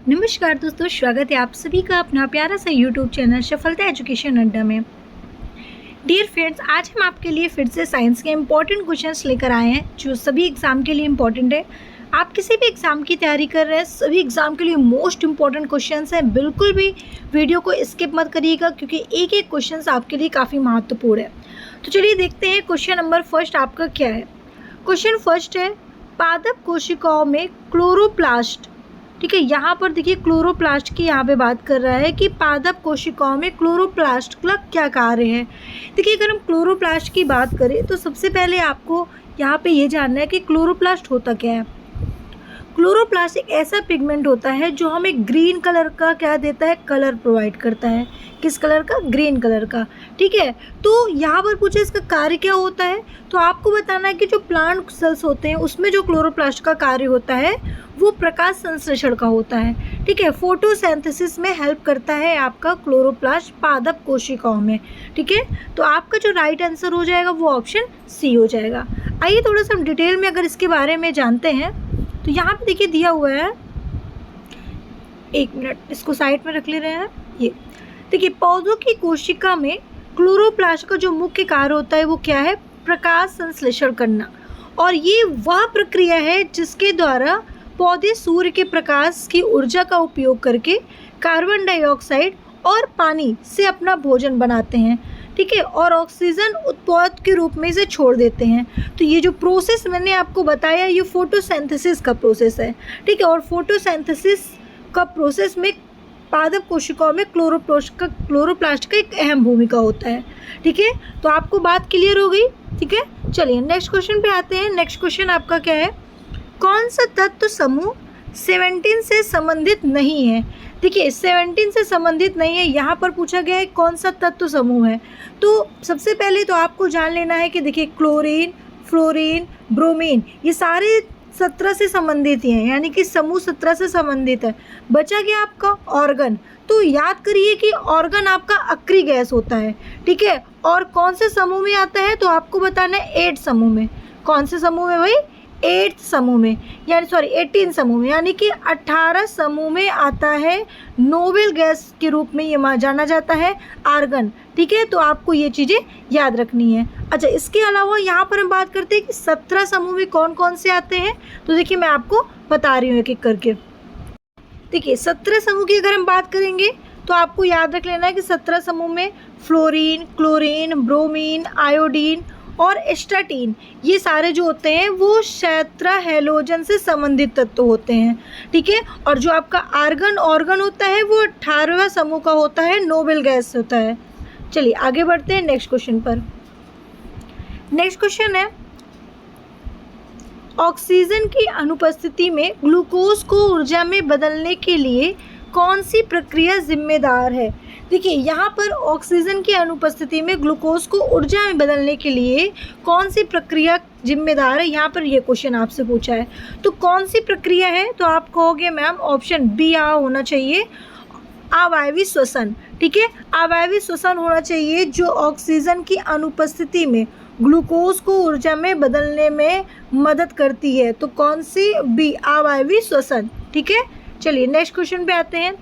नमस्कार दोस्तों, स्वागत है आप सभी का अपना प्यारा सा यूट्यूब चैनल सफलता एजुकेशन अड्डा में। डियर फ्रेंड्स, आज हम आपके लिए फिर से साइंस के इम्पॉर्टेंट क्वेश्चंस लेकर आए हैं जो सभी एग्ज़ाम के लिए इम्पॉर्टेंट है। आप किसी भी एग्ज़ाम की तैयारी कर रहे हैं, सभी एग्ज़ाम के लिए मोस्ट इम्पॉर्टेंट क्वेश्चंस हैं। बिल्कुल भी वीडियो को स्किप मत करिएगा क्योंकि एक एक क्वेश्चन आपके लिए काफ़ी महत्वपूर्ण है। तो चलिए देखते हैं क्वेश्चन नंबर फर्स्ट आपका क्या है। क्वेश्चन फर्स्ट है, पादप कोशिकाओं में क्लोरोप्लास्ट। ठीक है, यहाँ पर देखिए क्लोरोप्लास्ट की यहाँ पे बात कर रहा है कि पादप कोशिकाओं में क्लोरोप्लास्ट का क्या कार्य है। देखिए, अगर हम क्लोरोप्लास्ट की बात करें तो सबसे पहले आपको यहाँ पे ये जानना है कि क्लोरोप्लास्ट होता क्या है। क्लोरोप्लास्ट एक ऐसा पिगमेंट होता है जो हमें ग्रीन कलर का क्या देता है, कलर प्रोवाइड करता है। किस कलर का? ग्रीन कलर का। ठीक है, तो यहाँ पर पूछे इसका कार्य क्या होता है, तो आपको बताना है कि जो प्लांट सेल्स होते हैं उसमें जो क्लोरोप्लास्ट का कार्य होता है वो प्रकाश संश्लेषण का होता है। ठीक है, फोटोसिंथेसिस में हेल्प करता है आपका क्लोरोप्लास्ट पादप कोशिकाओं में। ठीक है, तो आपका जो राइट आंसर हो जाएगा वो ऑप्शन सी हो जाएगा। आइए थोड़ा सा हम डिटेल में अगर इसके बारे में जानते हैं। तो यहाँ पे देखिए दिया हुआ है, एक मिनट इसको साइड में रख ले रहे हैं। ये देखिए, पौधों की कोशिका में क्लोरोप्लास्ट का जो मुख्य कार्य होता है वो क्या है, प्रकाश संश्लेषण करना। और ये वह प्रक्रिया है जिसके द्वारा पौधे सूर्य के प्रकाश की ऊर्जा का उपयोग करके कार्बन डाइऑक्साइड और पानी से अपना भोजन बनाते हैं। ठीक है, और ऑक्सीजन उत्पाद के रूप में इसे छोड़ देते हैं। तो ये जो प्रोसेस मैंने आपको बताया ये फोटोसिंथेसिस का प्रोसेस है। ठीक है, और फोटोसिंथेसिस का प्रोसेस में पादप कोशिकाओं में क्लोरोप्लास्ट का एक अहम भूमिका होता है। ठीक है, तो आपको बात क्लियर हो गई। ठीक है, चलिए नेक्स्ट क्वेश्चन पे आते हैं। नेक्स्ट क्वेश्चन आपका क्या है, कौन सा तत्व समूह 17 से संबंधित नहीं है। देखिए, 17 से संबंधित नहीं है, यहाँ पर पूछा गया है कौन सा तत्व समूह है। तो सबसे पहले तो आपको जान लेना है कि देखिए क्लोरीन, फ्लोरीन, ब्रोमीन ये सारे 17 से संबंधित ही हैं, यानी कि समूह 17 से संबंधित है। बचा गया आपका ऑर्गन। तो याद करिए कि ऑर्गन आपका अक्रिय गैस होता है। ठीक है, और कौन से समूह में आता है, तो आपको बताना है 8 समूह में। कौन से समूह में भाई? 8 समूह में, यानी 18 समूह में, यानी कि 18 समूह में आता है। नोबेल गैस के रूप में ये जाना जाता है आर्गन। ठीक है, तो आपको ये चीज़ें याद रखनी है। अच्छा, इसके अलावा यहाँ पर हम बात करते हैं कि 17 समूह में कौन कौन से आते हैं। तो देखिए मैं आपको बता रही हूँ एक एक करके। देखिए 17 समूह की अगर हम बात करेंगे तो आपको याद रख लेना है कि 17 समूह में फ्लोरीन, क्लोरीन, ब्रोमीन, आयोडीन और एस्टाटीन ये सारे जो होते हैं वो क्षेत्र हैलोजन से संबंधित तत्व होते हैं। ठीक है, और जो आपका ऑर्गन होता है वो 18वां समूह का होता है, नोबेल गैस होता है। चलिए आगे बढ़ते हैं नेक्स्ट क्वेश्चन पर। नेक्स्ट क्वेश्चन है, ऑक्सीजन की अनुपस्थिति में ग्लूकोज को ऊर्जा में बदलने के लिए कौन सी प्रक्रिया जिम्मेदार है। देखिए, यहाँ पर ऑक्सीजन की अनुपस्थिति में ग्लूकोज को ऊर्जा में बदलने के लिए कौन सी प्रक्रिया जिम्मेदार है, यहाँ पर ये क्वेश्चन आपसे पूछा है। तो कौन सी प्रक्रिया है, तो आप कहोगे मैम ऑप्शन बी यहाँ होना चाहिए, अवायवीय श्वसन। ठीक है, अवायवीय श्वसन होना चाहिए जो ऑक्सीजन की अनुपस्थिति में ग्लूकोज को ऊर्जा में बदलने में मदद करती है। तो कौन सी? बी, अवायवीय श्वसन। ठीक है, चलिए नेक्स्ट क्वेश्चन पे आते हैं।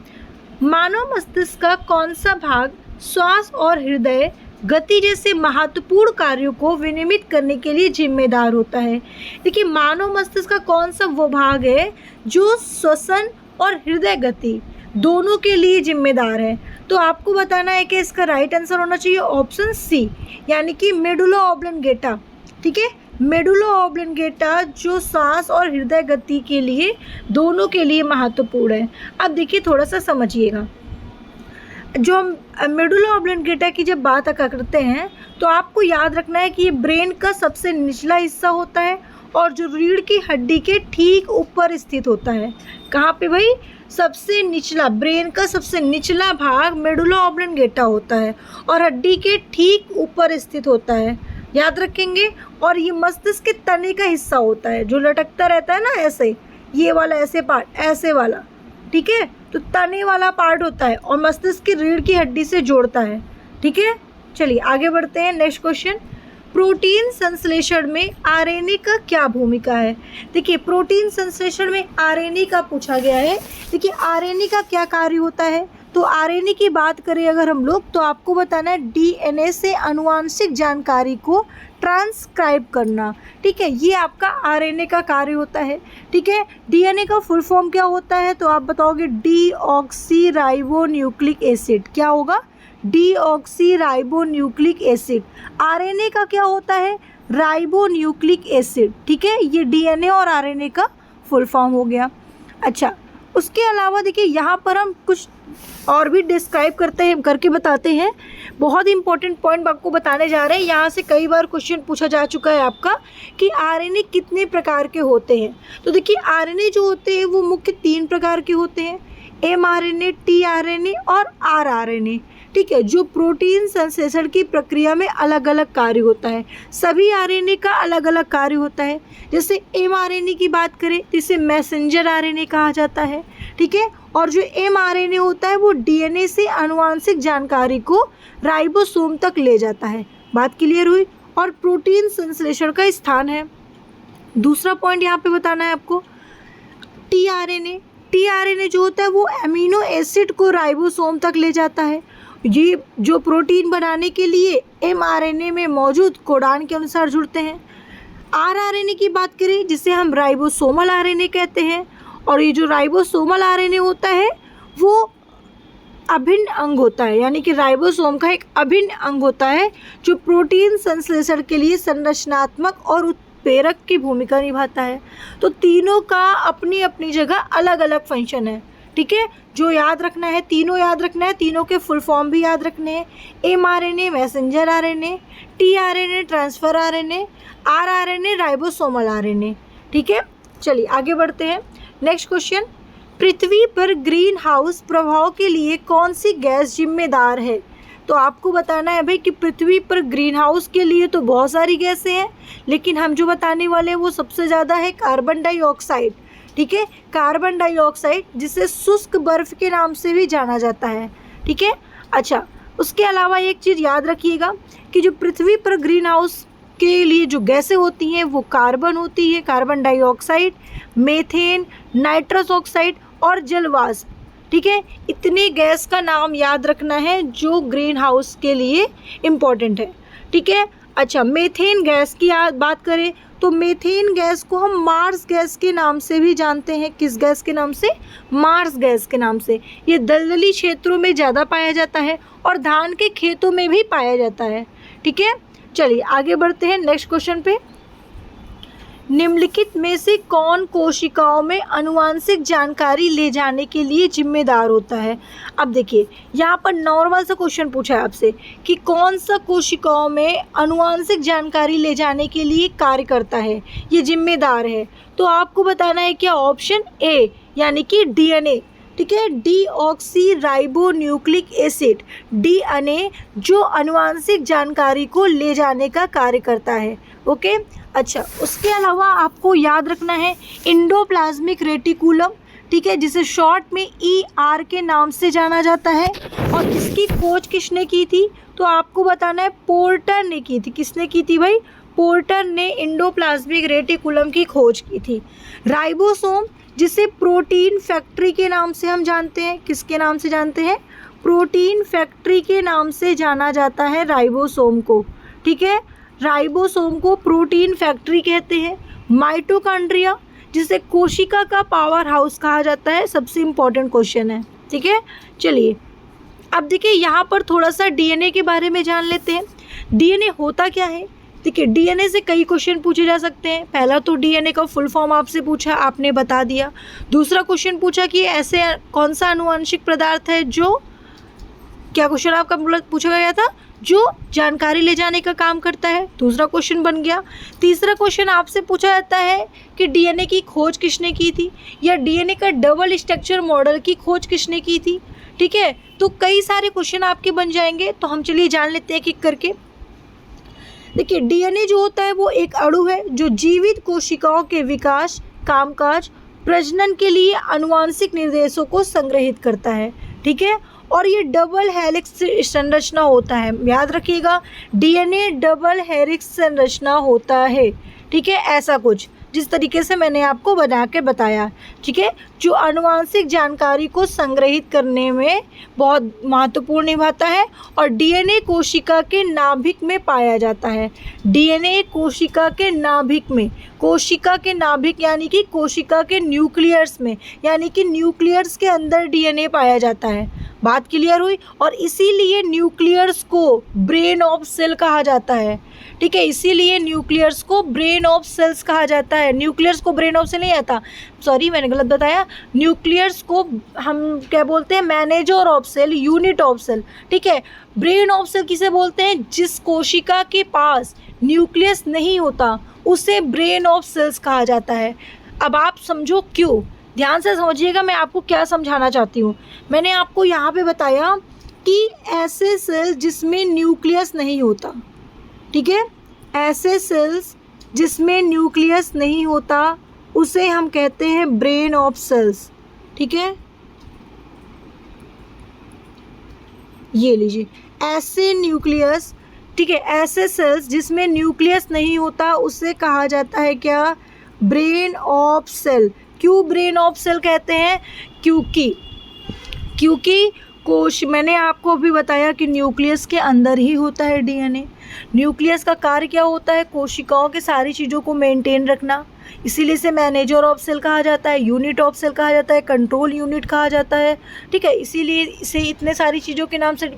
मानव मस्तिष्क का कौन सा भाग श्वास और हृदय गति जैसे महत्वपूर्ण कार्यों को विनियमित करने के लिए जिम्मेदार होता है। देखिए, मानव मस्तिष्क का कौन सा वो भाग है जो श्वसन और हृदय गति दोनों के लिए जिम्मेदार है। तो आपको बताना है कि इसका राइट आंसर होना चाहिए ऑप्शन सी, यानी कि मेडुला ऑब्लंगेटा। ठीक है, मेडुला ऑब्लंगेटा जो सांस और हृदय गति के लिए दोनों के लिए महत्वपूर्ण है। अब देखिए थोड़ा सा समझिएगा, जो हम मेडुला ऑब्लंगेटा की जब बात करते हैं तो आपको याद रखना है कि ये ब्रेन का सबसे निचला हिस्सा होता है और जो रीढ़ की हड्डी के ठीक ऊपर स्थित होता है। कहाँ पे भाई? सबसे निचला, ब्रेन का सबसे निचला भाग मेडुला ऑब्लंगेटा होता है और हड्डी के ठीक ऊपर स्थित होता है, याद रखेंगे। और ये मस्तिष्क के तने का हिस्सा होता है जो लटकता रहता है ना ऐसे, ये वाला ऐसे पार्ट, ऐसे वाला। ठीक है, तो तने वाला पार्ट होता है और मस्तिष्क की रीढ़ की हड्डी से जोड़ता है। ठीक है, चलिए आगे बढ़ते हैं नेक्स्ट क्वेश्चन। प्रोटीन संश्लेषण में आरएनए का क्या भूमिका है। देखिए प्रोटीन संश्लेषण में आरएनए का पूछा गया है। देखिए आरएनए का क्या कार्य होता है, तो आरएनए की बात करें अगर हम लोग तो आपको बताना है डीएनए से आनुवांशिक जानकारी को ट्रांसक्राइब करना। ठीक है, ये आपका आरएनए का कार्य होता है। ठीक है, डीएनए का फुल फॉर्म क्या होता है, तो आप बताओगे डीऑक्सीराइबोन्यूक्लिक एसिड। क्या होगा, डीऑक्सीराइबोन्यूक्लिक एसिड। आरएनए का क्या होता है, राइबोन्यूक्लिक एसिड। ठीक है, ये डीएनए और आरएनए का फुल फॉर्म हो गया। अच्छा, उसके अलावा देखिए यहाँ पर हम कुछ और भी डिस्क्राइब करके बताते हैं। बहुत इंपॉर्टेंट पॉइंट आपको बताने जा रहे हैं। यहाँ से कई बार क्वेश्चन पूछा जा चुका है आपका कि आरएनए कितने प्रकार के होते हैं। तो देखिए आरएनए जो होते हैं वो मुख्य 3 प्रकार के होते हैं, एमआरएनए, टीआरएनए और आरआरएनए। ठीक है, जो प्रोटीन संश्लेषण की प्रक्रिया में अलग अलग कार्य होता है। सभी आरएनए का अलग अलग कार्य होता है। जैसे एमआरएनए की बात करें तो इसे मैसेंजर आरएनए कहा जाता है। ठीक है, और जो एमआरएनए होता है वो डीएनए से आनुवांशिक जानकारी को राइबोसोम तक ले जाता है। बात क्लियर हुई। और प्रोटीन संश्लेषण का स्थान है। दूसरा पॉइंट यहाँ पे बताना है आपको, टीआरएनए। टीआरएनए जो होता है वो अमीनो एसिड को राइबोसोम तक ले जाता है। ये जो प्रोटीन बनाने के लिए एमआरएनए में मौजूद कोडान के अनुसार जुड़ते हैं। आरआरएनए की बात करें जिसे हम राइबोसोमल आरएनए कहते हैं, और ये जो राइबोसोमल आरएनए होता है वो अभिन्न अंग होता है, यानी कि राइबोसोम का एक अभिन्न अंग होता है जो प्रोटीन संश्लेषण के लिए संरचनात्मक और उत्प्रेरक की भूमिका निभाता है। तो तीनों का अपनी अपनी जगह अलग अलग फंक्शन है। ठीक है, जो याद रखना है, तीनों याद रखना है, तीनों के फुल फॉर्म भी याद रखने हैं। MRNA messenger RNA, tRNA transfer RNA, rRNA ribosomal RNA. ठीक है, चलिए आगे बढ़ते हैं। नेक्स्ट क्वेश्चन, पृथ्वी पर ग्रीन हाउस प्रभाव के लिए कौन सी गैस जिम्मेदार है। तो आपको बताना है भाई कि पृथ्वी पर ग्रीन हाउस के लिए तो बहुत सारी गैसें हैं, लेकिन हम जो बताने वाले हैं वो सबसे ज़्यादा है कार्बन डाइऑक्साइड। ठीक है, कार्बन डाइऑक्साइड जिसे शुष्क बर्फ के नाम से भी जाना जाता है। ठीक है, अच्छा उसके अलावा एक चीज़ याद रखिएगा कि जो पृथ्वी पर ग्रीन हाउस के लिए जो गैसें होती हैं वो कार्बन होती है, carbon dioxide, methane, nitrous oxide और जलवाष्प। ठीक है, इतने गैस का नाम याद रखना है जो ग्रीन हाउस के लिए इम्पॉर्टेंट है। ठीक है, अच्छा मीथेन गैस की बात करें तो मीथेन गैस को हम मार्स गैस के नाम से भी जानते हैं। किस गैस के नाम से, मार्स गैस के नाम से। ये दलदली क्षेत्रों में ज़्यादा पाया जाता है और धान के खेतों में भी पाया जाता है। ठीक है, चलिए आगे बढ़ते हैं नेक्स्ट क्वेश्चन पे। निम्नलिखित में से कौन कोशिकाओं में आनुवांशिक जानकारी ले जाने के लिए जिम्मेदार होता है। अब देखिए यहाँ पर नॉर्मल सा क्वेश्चन पूछा है आपसे कि कौन सा कोशिकाओं में आनुवांशिक जानकारी ले जाने के लिए कार्य करता है, ये जिम्मेदार है। तो आपको बताना है क्या, ऑप्शन ए यानी कि डीएनए। ठीक है, डीऑक्सीराइबोन्यूक्लिक एसिड, डीएनए जो आनुवांशिक जानकारी को ले जाने का कार्य करता है। ओके, अच्छा उसके अलावा आपको याद रखना है इंडोप्लाज्मिक रेटिकुलम। ठीक है, जिसे शॉर्ट में ER के नाम से जाना जाता है। और इसकी खोज किसने की थी, तो आपको बताना है पोर्टर ने की थी। किसने की थी भाई, पोर्टर ने इंडोप्लाज्मिक रेटिकुलम की खोज की थी। राइबोसोम जिसे प्रोटीन फैक्ट्री के नाम से हम जानते हैं, किसके नाम से जानते हैं, प्रोटीन फैक्ट्री के नाम से जाना जाता है राइबोसोम को। ठीक है, राइबोसोम को प्रोटीन फैक्ट्री कहते हैं। माइटोकॉन्ड्रिया जिसे कोशिका का पावर हाउस कहा जाता है, सबसे इम्पॉर्टेंट क्वेश्चन है। ठीक है, चलिए अब देखिए यहाँ पर थोड़ा सा डीएनए के बारे में जान लेते हैं। डीएनए होता क्या है। देखिए डीएनए से कई क्वेश्चन पूछे जा सकते हैं। पहला तो डीएनए का फुल फॉर्म आपसे पूछा, आपने बता दिया। दूसरा क्वेश्चन पूछा कि ऐसे कौन सा आनुवंशिक पदार्थ है जो, क्या क्वेश्चन आपका पूछा गया था, जो जानकारी ले जाने का काम करता है। दूसरा क्वेश्चन बन गया। तीसरा क्वेश्चन आपसे पूछा जाता है कि डीएनए की खोज किसने की थी, या डीएनए का डबल स्ट्रक्चर मॉडल की खोज किसने की थी। ठीक है, तो कई सारे क्वेश्चन आपके बन जाएंगे। तो हम चलिए जान लेते हैं एक करके। देखिए डीएनए जो होता है वो एक अणु है जो जीवित कोशिकाओं के विकास, कामकाज, प्रजनन के लिए आनुवांशिक निर्देशों को संग्रहित करता है। ठीक है। और ये डबल हेलिक्स संरचना होता है, याद रखिएगा, डीएनए डबल हेलिक्स संरचना होता है, ठीक है। ऐसा कुछ जिस तरीके से मैंने आपको बना के बताया, ठीक है, जो आनुवंशिक जानकारी को संग्रहित करने में बहुत महत्वपूर्ण निभाता है और डीएनए कोशिका के नाभिक में पाया जाता है। डीएनए कोशिका के नाभिक में, कोशिका के नाभिक यानी कि कोशिका के न्यूक्लियस में, यानी कि न्यूक्लियस के अंदर डीएनए पाया जाता है। बात क्लियर हुई। और इसीलिए न्यूक्लियस को ब्रेन ऑफ सेल कहा जाता है, ठीक है, इसीलिए न्यूक्लियस को ब्रेन ऑफ सेल्स कहा जाता है। न्यूक्लियस को ब्रेन ऑफ सेल नहीं आता, सॉरी मैंने गलत बताया, न्यूक्लियस को हम क्या बोलते हैं, manager of sale, unit of sale, ठीक है। ब्रेन ऑफ सेल किसे बोलते हैं, जिस कोशिका के पास न्यूक्लियस नहीं होता उसे ब्रेन ऑफ सेल्स कहा जाता है। अब आप समझो क्यों, ध्यान से समझिएगा मैं आपको क्या समझाना चाहती हूँ। मैंने आपको यहाँ पे बताया कि ऐसे सेल जिसमें न्यूक्लियस नहीं होता, ठीक है, ऐसे सेल्स जिसमें न्यूक्लियस नहीं होता उसे हम कहते हैं ब्रेन ऑफ सेल्स, ठीक है। ये लीजिए, ऐसे न्यूक्लियस, ठीक है, ऐसे सेल्स जिसमें न्यूक्लियस नहीं होता उसे कहा जाता है क्या, ब्रेन ऑफ सेल। क्यों ब्रेन ऑफ सेल कहते हैं, क्योंकि मैंने आपको अभी बताया कि न्यूक्लियस के अंदर ही होता है डीएनए। न्यूक्लियस का कार्य क्या होता है, कोशिकाओं के सारी चीज़ों को मेंटेन रखना, इसीलिए इसे मैनेजर ऑफ सेल कहा जाता है, यूनिट ऑफ सेल कहा जाता है, कंट्रोल यूनिट कहा जाता है, ठीक है, इसीलिए इसे इतने सारी चीज़ों के नाम से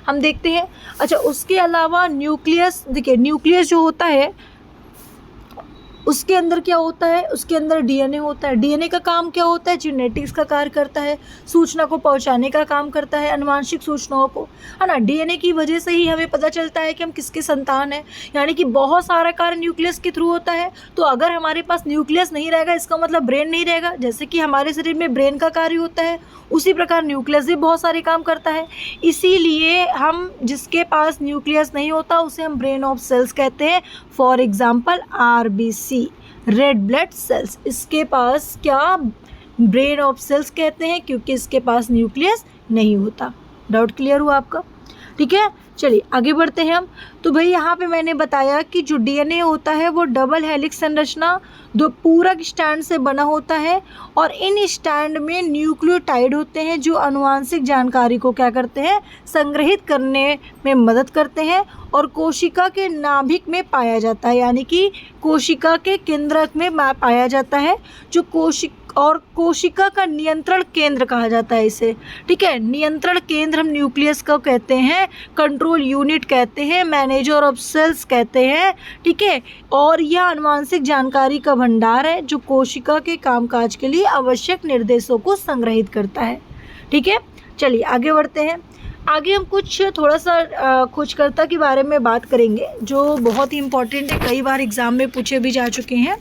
हम देखते हैं। अच्छा, उसके अलावा न्यूक्लियस, देखिए न्यूक्लियस जो होता है उसके अंदर क्या होता है, उसके अंदर डीएनए होता है। डीएनए का काम क्या होता है, जेनेटिक्स का कार्य करता है, सूचना को पहुंचाने का काम करता है, आनुवंशिक सूचनाओं को, है ना। डीएनए की वजह से ही हमें पता चलता है कि हम किसके संतान हैं, यानी कि बहुत सारा कार्य न्यूक्लियस के थ्रू होता है। तो अगर हमारे पास न्यूक्लियस नहीं रहेगा इसका मतलब ब्रेन नहीं रहेगा। जैसे कि हमारे शरीर में ब्रेन का कार्य होता है उसी प्रकार न्यूक्लियस भी बहुत सारे काम करता है। इसीलिए हम जिसके पास न्यूक्लियस नहीं होता उसे हम ब्रेन ऑफ सेल्स कहते हैं। For example RBC, red blood cells, इसके पास क्या ब्रेन ऑफ सेल्स कहते हैं क्योंकि इसके पास न्यूक्लियस नहीं होता। डाउट क्लियर हुआ आपका, ठीक है। चलिए आगे बढ़ते हैं हम। तो भाई यहाँ पे मैंने बताया कि जो डीएनए होता है वो डबल हेलिक्स संरचना, दो पूरक स्टैंड से बना होता है और इन स्टैंड में न्यूक्लियोटाइड होते हैं जो आनुवंशिक जानकारी को क्या करते हैं, संग्रहित करने में मदद करते हैं और कोशिका के नाभिक में पाया जाता है, यानी कि कोशिका के केंद्रक में पाया जाता है, जो कोशिका का नियंत्रण केंद्र कहा जाता है इसे, ठीक है। नियंत्रण केंद्र हम न्यूक्लियस को कहते हैं, कंट्रोल यूनिट कहते हैं, मैनेजर ऑफ सेल्स कहते हैं, ठीक है। और यह आनुवंशिक जानकारी का भंडार है जो कोशिका के कामकाज के लिए आवश्यक निर्देशों को संग्रहित करता है, ठीक है। चलिए आगे बढ़ते हैं। आगे हम कुछ थोड़ा सा खोजकर्ता के बारे में बात करेंगे जो बहुत ही इम्पोर्टेंट है, कई बार एग्जाम में पूछे भी जा चुके हैं।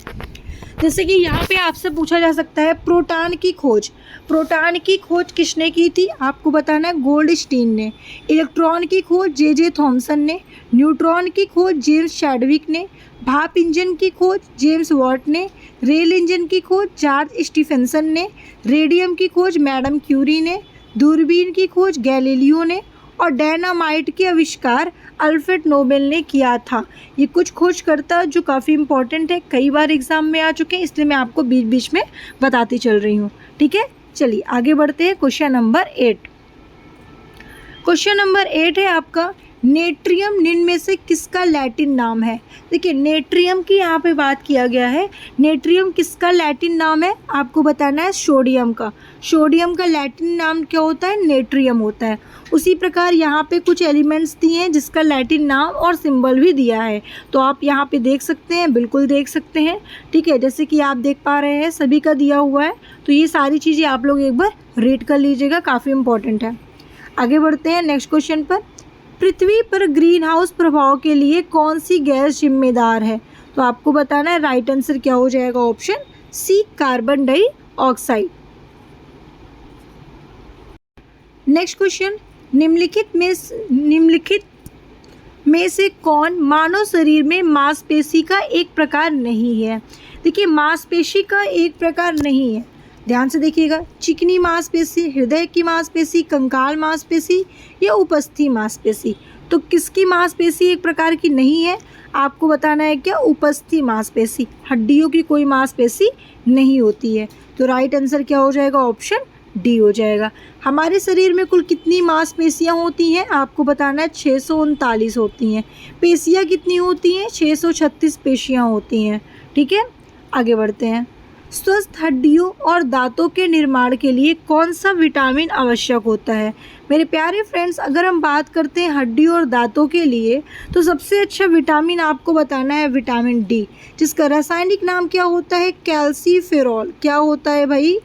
जैसे कि यहाँ पे आपसे पूछा जा सकता है प्रोटॉन की खोज। प्रोटॉन की खोज किसने की थी, आपको बताना है, गोल्डस्टीन ने। इलेक्ट्रॉन की खोज जे थॉमसन ने। न्यूट्रॉन की खोज जेम्स चैडविक ने। भाप इंजन की खोज जेम्स वाट ने। रेल इंजन की खोज जॉर्ज स्टीफेंसन ने। रेडियम की खोज मैडम क्यूरी ने। दूरबीन की खोज गैलीलियो ने। और डायनामाइट के आविष्कार अल्फ्रेड नोबेल ने किया था। ये कुछ खोजकर्ता जो काफ़ी इंपॉर्टेंट है, कई बार एग्जाम में आ चुके हैं, इसलिए मैं आपको बीच बीच में बताती चल रही हूँ, ठीक है। चलिए आगे बढ़ते हैं। Question number 8। क्वेश्चन नंबर 8 है आपका, नेट्रियम निम्न में से किसका लैटिन नाम है। देखिए नेट्रियम की यहाँ पे बात किया गया है। नेट्रियम किसका लैटिन नाम है, आपको बताना है सोडियम का। सोडियम का लैटिन नाम क्या होता है, नेट्रियम होता है। उसी प्रकार यहाँ पे कुछ एलिमेंट्स दिए हैं जिसका लैटिन नाम और सिंबल भी दिया है, तो आप यहाँ पे देख सकते हैं, बिल्कुल देख सकते हैं, ठीक है। जैसे कि आप देख पा रहे हैं सभी का दिया हुआ है, तो ये सारी चीज़ें आप लोग एक बार रीड कर लीजिएगा, काफ़ी इंपॉर्टेंट है। आगे बढ़ते हैं नेक्स्ट क्वेश्चन पर। पृथ्वी पर ग्रीन हाउस प्रभाव के लिए कौन सी गैस जिम्मेदार है, तो आपको बताना है। राइट आंसर क्या हो जाएगा, option C, carbon dioxide. Next question, निम्नलिखित में से कौन मानव शरीर में मांसपेशी का एक प्रकार नहीं है। देखिए मांसपेशी का एक प्रकार नहीं है, ध्यान से देखिएगा, चिकनी मांसपेशी, हृदय की मांसपेशी, कंकाल मांसपेशी या उपस्थि मांसपेशी। तो किसकी मांसपेशी एक प्रकार की नहीं है, आपको बताना है क्या, उपस्थि मांसपेशी। हड्डियों की कोई मांसपेशी नहीं होती है। तो राइट आंसर क्या हो जाएगा, ऑप्शन डी हो जाएगा। हमारे शरीर में कुल कितनी मांसपेशियां होती हैं, आपको बताना है 639 होती हैं। पेशियां कितनी होती हैं, 636 पेशियां होती हैं। ठीक है, आगे बढ़ते हैं। स्वस्थ हड्डियों और दांतों के निर्माण के लिए कौन सा विटामिन आवश्यक होता है। मेरे प्यारे फ्रेंड्स, अगर हम बात करते हैं हड्डियों और दांतों के लिए, तो सबसे अच्छा विटामिन आपको बताना है विटामिन डी, जिसका रासायनिक नाम क्या होता है, कैल्सीफेरॉल। क्या होता है भाई,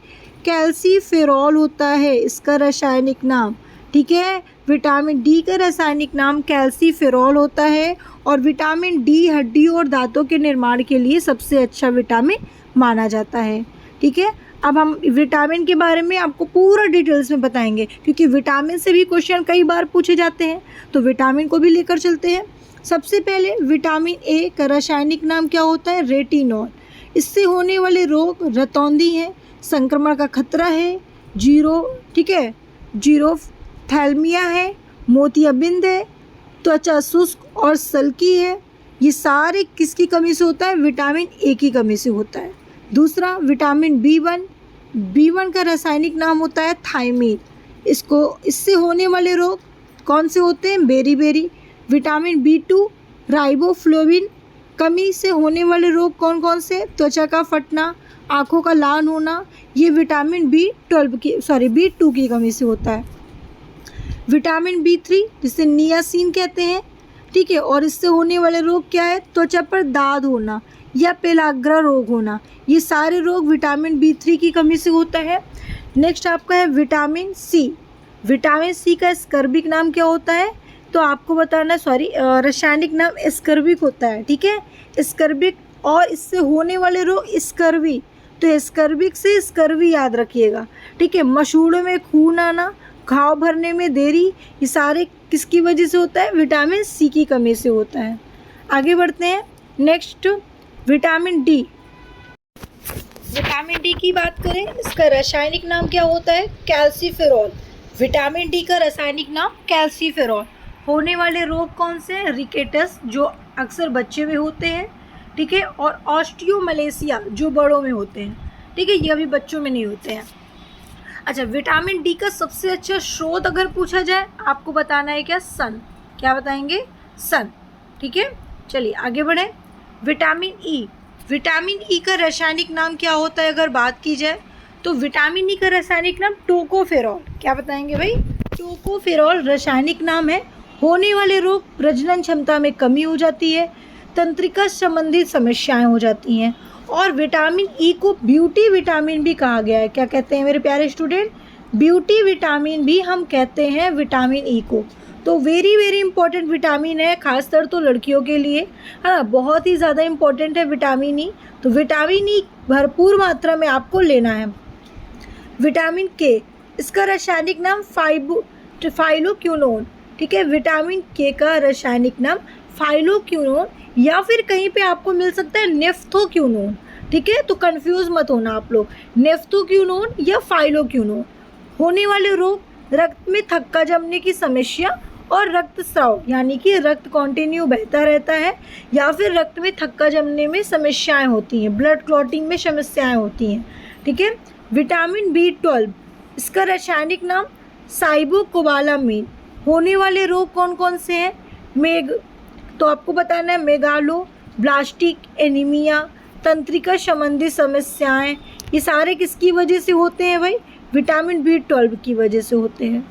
कैल्सीफेरॉल होता है इसका रासायनिक नाम। ठीक है, विटामिन डी का रासायनिक नाम कैल्सीफेरॉल होता है और विटामिन डी हड्डियों और दांतों के निर्माण के लिए सबसे अच्छा विटामिन माना जाता है। ठीक है, अब हम विटामिन के बारे में आपको पूरा डिटेल्स में बताएंगे, क्योंकि विटामिन से भी क्वेश्चन कई बार पूछे जाते हैं, तो विटामिन को भी लेकर चलते हैं। सबसे पहले विटामिन ए का रासायनिक नाम क्या होता है, रेटिनॉल। इससे होने वाले रोग रतौंधी हैं, संक्रमण का खतरा है, ठीक है, जीरोथैल्मिया है, मोतियाबिंद है, त्वचा शुष्क और सल्की है। ये सारे किसकी कमी से होता है, विटामिन ए की कमी से होता है। दूसरा विटामिन बी वन का रासायनिक नाम होता है थायमीन। इससे होने वाले रोग कौन से होते हैं, बेरी। विटामिन बी2 राइबोफ्लोविन, कमी से होने वाले रोग कौन कौन से, त्वचा का फटना, आँखों का लाल होना, ये विटामिन बी2 की कमी से होता है। विटामिन बी3 जिसे नियासिन कहते हैं, ठीक है, और इससे होने वाले रोग क्या है, त्वचा पर दाद होना या पेलाग्रा रोग होना। ये सारे रोग विटामिन बी3 की कमी से होता है। नेक्स्ट आपका है विटामिन सी। विटामिन सी का स्कर्बिक नाम क्या होता है, तो आपको बताना रासायनिक नाम स्कर्बिक होता है। ठीक है, स्कर्बिक, और इससे होने वाले रोग स्कर्वी, तो स्कर्बिक से स्कर्वी याद रखिएगा। ठीक है, मसूड़ों में खून आना, घाव भरने में देरी, ये सारे किसकी वजह से होता है, विटामिन सी की कमी से होता है। आगे बढ़ते हैं। Next vitamin D. Vitamin D की बात करें, इसका रासायनिक नाम क्या होता है, कैल्सीफेरॉल। विटामिन डी का रासायनिक नाम कैल्सीफेरॉल। होने वाले रोग कौन से हैं, रिकेटस, जो अक्सर बच्चे में होते हैं। ठीक है, और ऑस्टियोमलेशिया, जो बड़ों में होते हैं। ठीक है, ये अभी बच्चों में नहीं होते हैं। अच्छा, विटामिन डी का सबसे अच्छा स्रोत अगर पूछा जाए, आपको बताना है क्या, सन। क्या बताएंगे, सन। ठीक है, चलिए आगे बढ़ें। Vitamin E. विटामिन ई का रासायनिक नाम क्या होता है अगर बात की जाए, तो विटामिन ई का रासायनिक नाम टोकोफेरॉल। क्या बताएंगे भाई, टोकोफेरॉल रासायनिक नाम है। होने वाले रोग, प्रजनन क्षमता में कमी हो जाती है, तंत्रिका संबंधित समस्याएं हो जाती हैं। और विटामिन ई को ब्यूटी विटामिन भी कहा गया है। क्या कहते हैं मेरे प्यारे स्टूडेंट, ब्यूटी विटामिन भी हम कहते हैं विटामिन ई को। तो वेरी इंपॉर्टेंट विटामिन है, खासकर तो लड़कियों के लिए, है ना, बहुत ही ज़्यादा इंपॉर्टेंट है विटामिन ई। तो विटामिन ई भरपूर मात्रा में आपको लेना है। विटामिन के, इसका रासायनिक नाम फाइलोक्विनोन। ठीक है, विटामिन के का रासायनिक नाम फाइलोक्विनोन, या फिर कहीं पे आपको मिल सकता है नेफ्थोक्विनोन। ठीक है, तो कंफ्यूज मत होना आप लोग, नेफ्थोक्विनोन या फाइलोक्विनोन। होने वाले रोग, रक्त में थक्का जमने की समस्या और रक्तस्राव, यानी कि रक्त कंटिन्यू बहता रहता है, या फिर रक्त में थक्का जमने में समस्याएं होती हैं, ब्लड क्लॉटिंग में समस्याएं होती हैं। ठीक है, विटामिन बी12, इसका रासायनिक नाम साइबोकोबालामीन। होने वाले रोग कौन कौन से हैं, तो आपको बताना है मेगालो ब्लास्टिक एनीमिया, तंत्रिका संबंधी समस्याएं, ये सारे किसकी वजह से होते हैं भाई, विटामिन बी12 की वजह से होते हैं।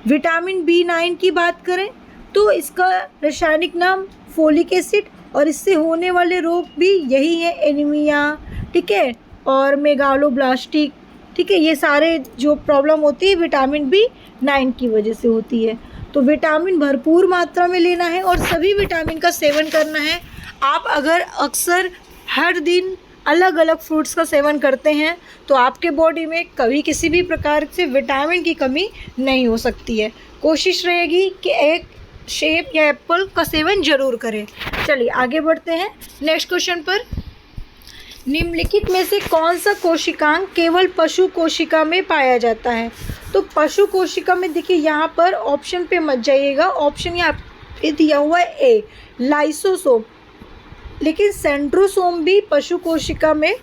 विटामिन बी9 की बात करें, तो इसका रासायनिक नाम फोलिक एसिड, और इससे होने वाले रोग भी यही है, एनीमिया, ठीक है, और मेगालोब्लास्टिक। ठीक है, ये सारे जो प्रॉब्लम होती है विटामिन बी9 की वजह से होती है। तो विटामिन भरपूर मात्रा में लेना है और सभी विटामिन का सेवन करना है। आप अगर अक्सर हर दिन अलग अलग फ्रूट्स का सेवन करते हैं, तो आपके बॉडी में कभी किसी भी प्रकार से विटामिन की कमी नहीं हो सकती है। कोशिश रहेगी कि एक सेब या एप्पल का सेवन ज़रूर करें। चलिए आगे बढ़ते हैं नेक्स्ट क्वेश्चन पर। निम्नलिखित में से कौन सा कोशिकांग केवल पशु कोशिका में पाया जाता है? तो पशु कोशिका में देखिए यहाँ पर ऑप्शन पे मत जाइएगा, ऑप्शन यहाँ पे दिया हुआ है ए लाइसोसोम, लेकिन सेंट्रोसोम भी पशु कोशिका में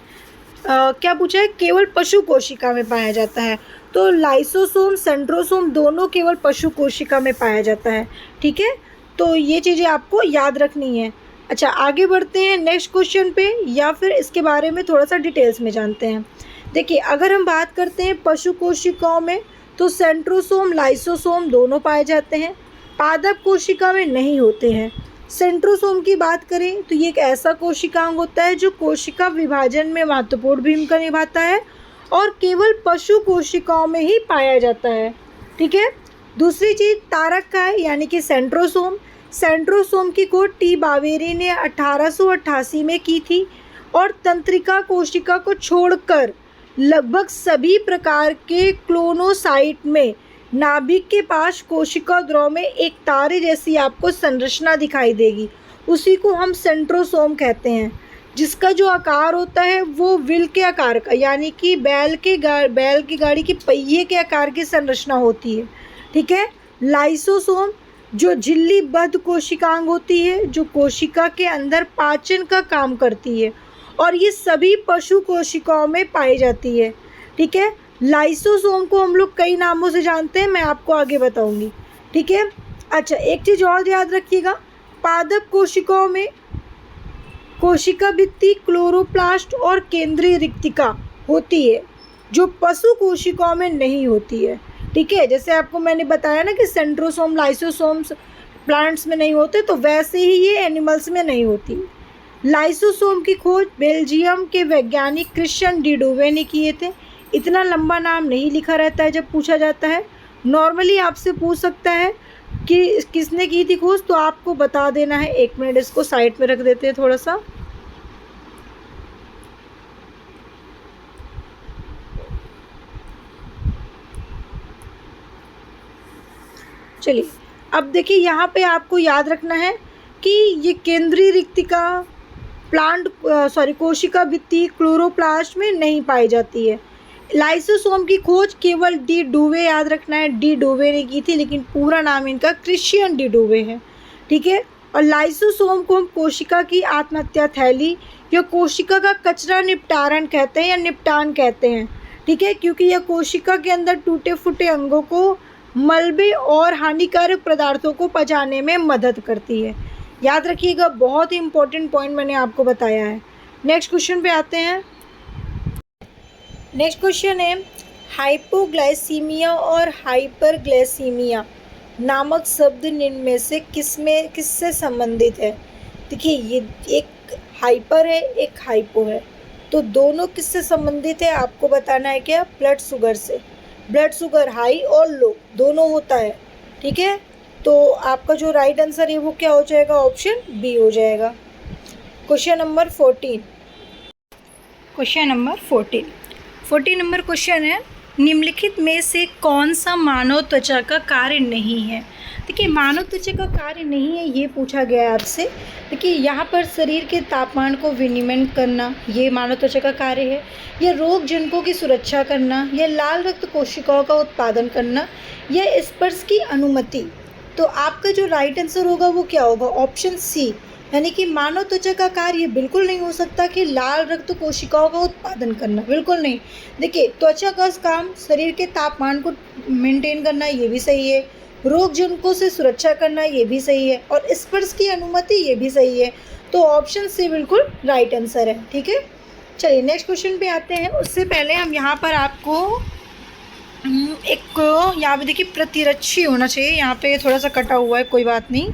क्या पूछा है, केवल पशु कोशिका में पाया जाता है। तो लाइसोसोम सेंट्रोसोम दोनों केवल पशु कोशिका में पाया जाता है। ठीक है, तो ये चीज़ें आपको याद रखनी है। अच्छा, आगे बढ़ते हैं नेक्स्ट क्वेश्चन पे, या फिर इसके बारे में थोड़ा सा डिटेल्स में जानते हैं। देखिए, अगर हम बात करते हैं पशु कोशिकाओं में, तो सेंट्रोसोम लाइसोसोम दोनों पाए जाते हैं, पादप कोशिका में नहीं होते हैं। सेंट्रोसोम की बात करें तो ये एक ऐसा कोशिकांग होता है जो कोशिका विभाजन में महत्वपूर्ण भूमिका निभाता है और केवल पशु कोशिकाओं में ही पाया जाता है। ठीक है, दूसरी चीज़ तारक का है, यानी कि सेंट्रोसोम। सेंट्रोसोम की खोज टी बावेरी ने 1888 में की थी और तंत्रिका कोशिका को छोड़कर लगभग सभी प्रकार के क्लोनोसाइट में नाभिक के पास कोशिका द्रव में एक तारे जैसी आपको संरचना दिखाई देगी, उसी को हम सेंट्रोसोम कहते हैं, जिसका जो आकार होता है वो व्हील के आकार का, यानी कि बैल की गाड़ी के पहिए के आकार की संरचना होती है। ठीक है, लाइसोसोम जो झिल्लीबद्ध कोशिकांग होती है, जो कोशिका के अंदर पाचन का काम करती है और ये सभी पशु कोशिकाओं में पाई जाती है। ठीक है, लाइसोसोम को हम लोग कई नामों से जानते हैं, मैं आपको आगे बताऊंगी। ठीक है, अच्छा, एक चीज़ और याद रखिएगा, पादप कोशिकाओं में कोशिका भित्ति, क्लोरोप्लास्ट और केंद्रीय रिक्तिका होती है, जो पशु कोशिकाओं में नहीं होती है। ठीक है, जैसे आपको मैंने बताया ना कि सेंट्रोसोम लाइसोसोम्स प्लांट्स में नहीं होते, तो वैसे ही ये एनिमल्स में नहीं होती। लाइसोसोम की खोज बेल्जियम के वैज्ञानिक क्रिश्चियन डी डुवे ने किए थे। इतना लंबा नाम नहीं लिखा रहता है जब पूछा जाता है, नॉर्मली आपसे पूछ सकता है कि किसने की थी खोज, तो आपको बता देना है। एक मिनट, इसको साइड में रख देते हैं थोड़ा सा। चलिए, अब देखिए यहाँ पे आपको याद रखना है कि ये केंद्रीय रिक्तिका कोशिका भित्ति क्लोरोप्लास्ट में नहीं पाई जाती है। लाइसोसोम की खोज केवल डी डुवे, याद रखना है, डी डुवे ने की थी, लेकिन पूरा नाम इनका क्रिश्चियन डी डुवे है। ठीक है, और लाइसोसोम को हम कोशिका की आत्महत्या थैली या कोशिका का कचरा निपटारण कहते हैं या निपटान कहते हैं। ठीक है, क्योंकि यह कोशिका के अंदर टूटे फूटे अंगों को, मलबे और हानिकारक पदार्थों को पचाने में मदद करती है। याद रखिएगा, बहुत ही इंपॉर्टेंट पॉइंट मैंने आपको बताया है। नेक्स्ट क्वेश्चन पे आते हैं। नेक्स्ट क्वेश्चन है, हाइपोग्लाइसीमिया और हाइपरग्लाइसीमिया नामक शब्द निम्न में से किससे संबंधित है? देखिए, ये एक हाइपर है, एक हाइपो है, तो दोनों किससे संबंधित है आपको बताना है। क्या? ब्लड शुगर से। ब्लड शुगर हाई और लो दोनों होता है। ठीक है, तो आपका जो राइट आंसर है वो क्या हो जाएगा? ऑप्शन बी हो जाएगा। Question number 14। Question number 14 number question है, निम्नलिखित में से कौन सा मानव त्वचा का कार्य नहीं है? देखिए, मानव त्वचा का कार्य नहीं है ये पूछा गया है आपसे। देखिए, यहाँ पर शरीर के तापमान को विनियमन करना ये मानव त्वचा का कार्य है, या रोग जनकों की सुरक्षा करना, या लाल रक्त कोशिकाओं का उत्पादन करना, या स्पर्श की अनुमति। तो आपका जो राइट आंसर होगा वो क्या होगा? ऑप्शन सी, यानी कि मानव त्वचा का कार्य बिल्कुल नहीं हो सकता कि लाल रक्त कोशिकाओं का उत्पादन करना, बिल्कुल नहीं। देखिए, त्वचा का काम शरीर के तापमान को मेंटेन करना ये भी सही है, रोग जनकों से सुरक्षा करना ये भी सही है, और स्पर्श की अनुमति ये भी सही है। तो ऑप्शन सी बिल्कुल राइट आंसर है। ठीक है, चलिए नेक्स्ट क्वेश्चन पे आते हैं। उससे पहले हम यहाँ पर आपको यहाँ पे देखिए प्रतिरक्षी होना चाहिए, यहाँ पे थोड़ा सा कटा हुआ है, कोई बात नहीं।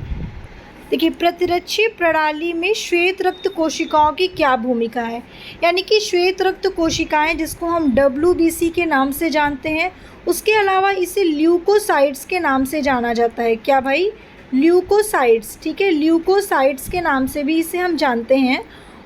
देखिए, प्रतिरक्षी प्रणाली में श्वेत रक्त कोशिकाओं की क्या भूमिका है? यानी कि श्वेत रक्त कोशिकाएं, जिसको हम WBC के नाम से जानते हैं, उसके अलावा इसे ल्यूकोसाइट्स के नाम से जाना जाता है। क्या भाई? ल्यूकोसाइट्स। ठीक है, ल्यूकोसाइट्स के नाम से भी इसे हम जानते हैं।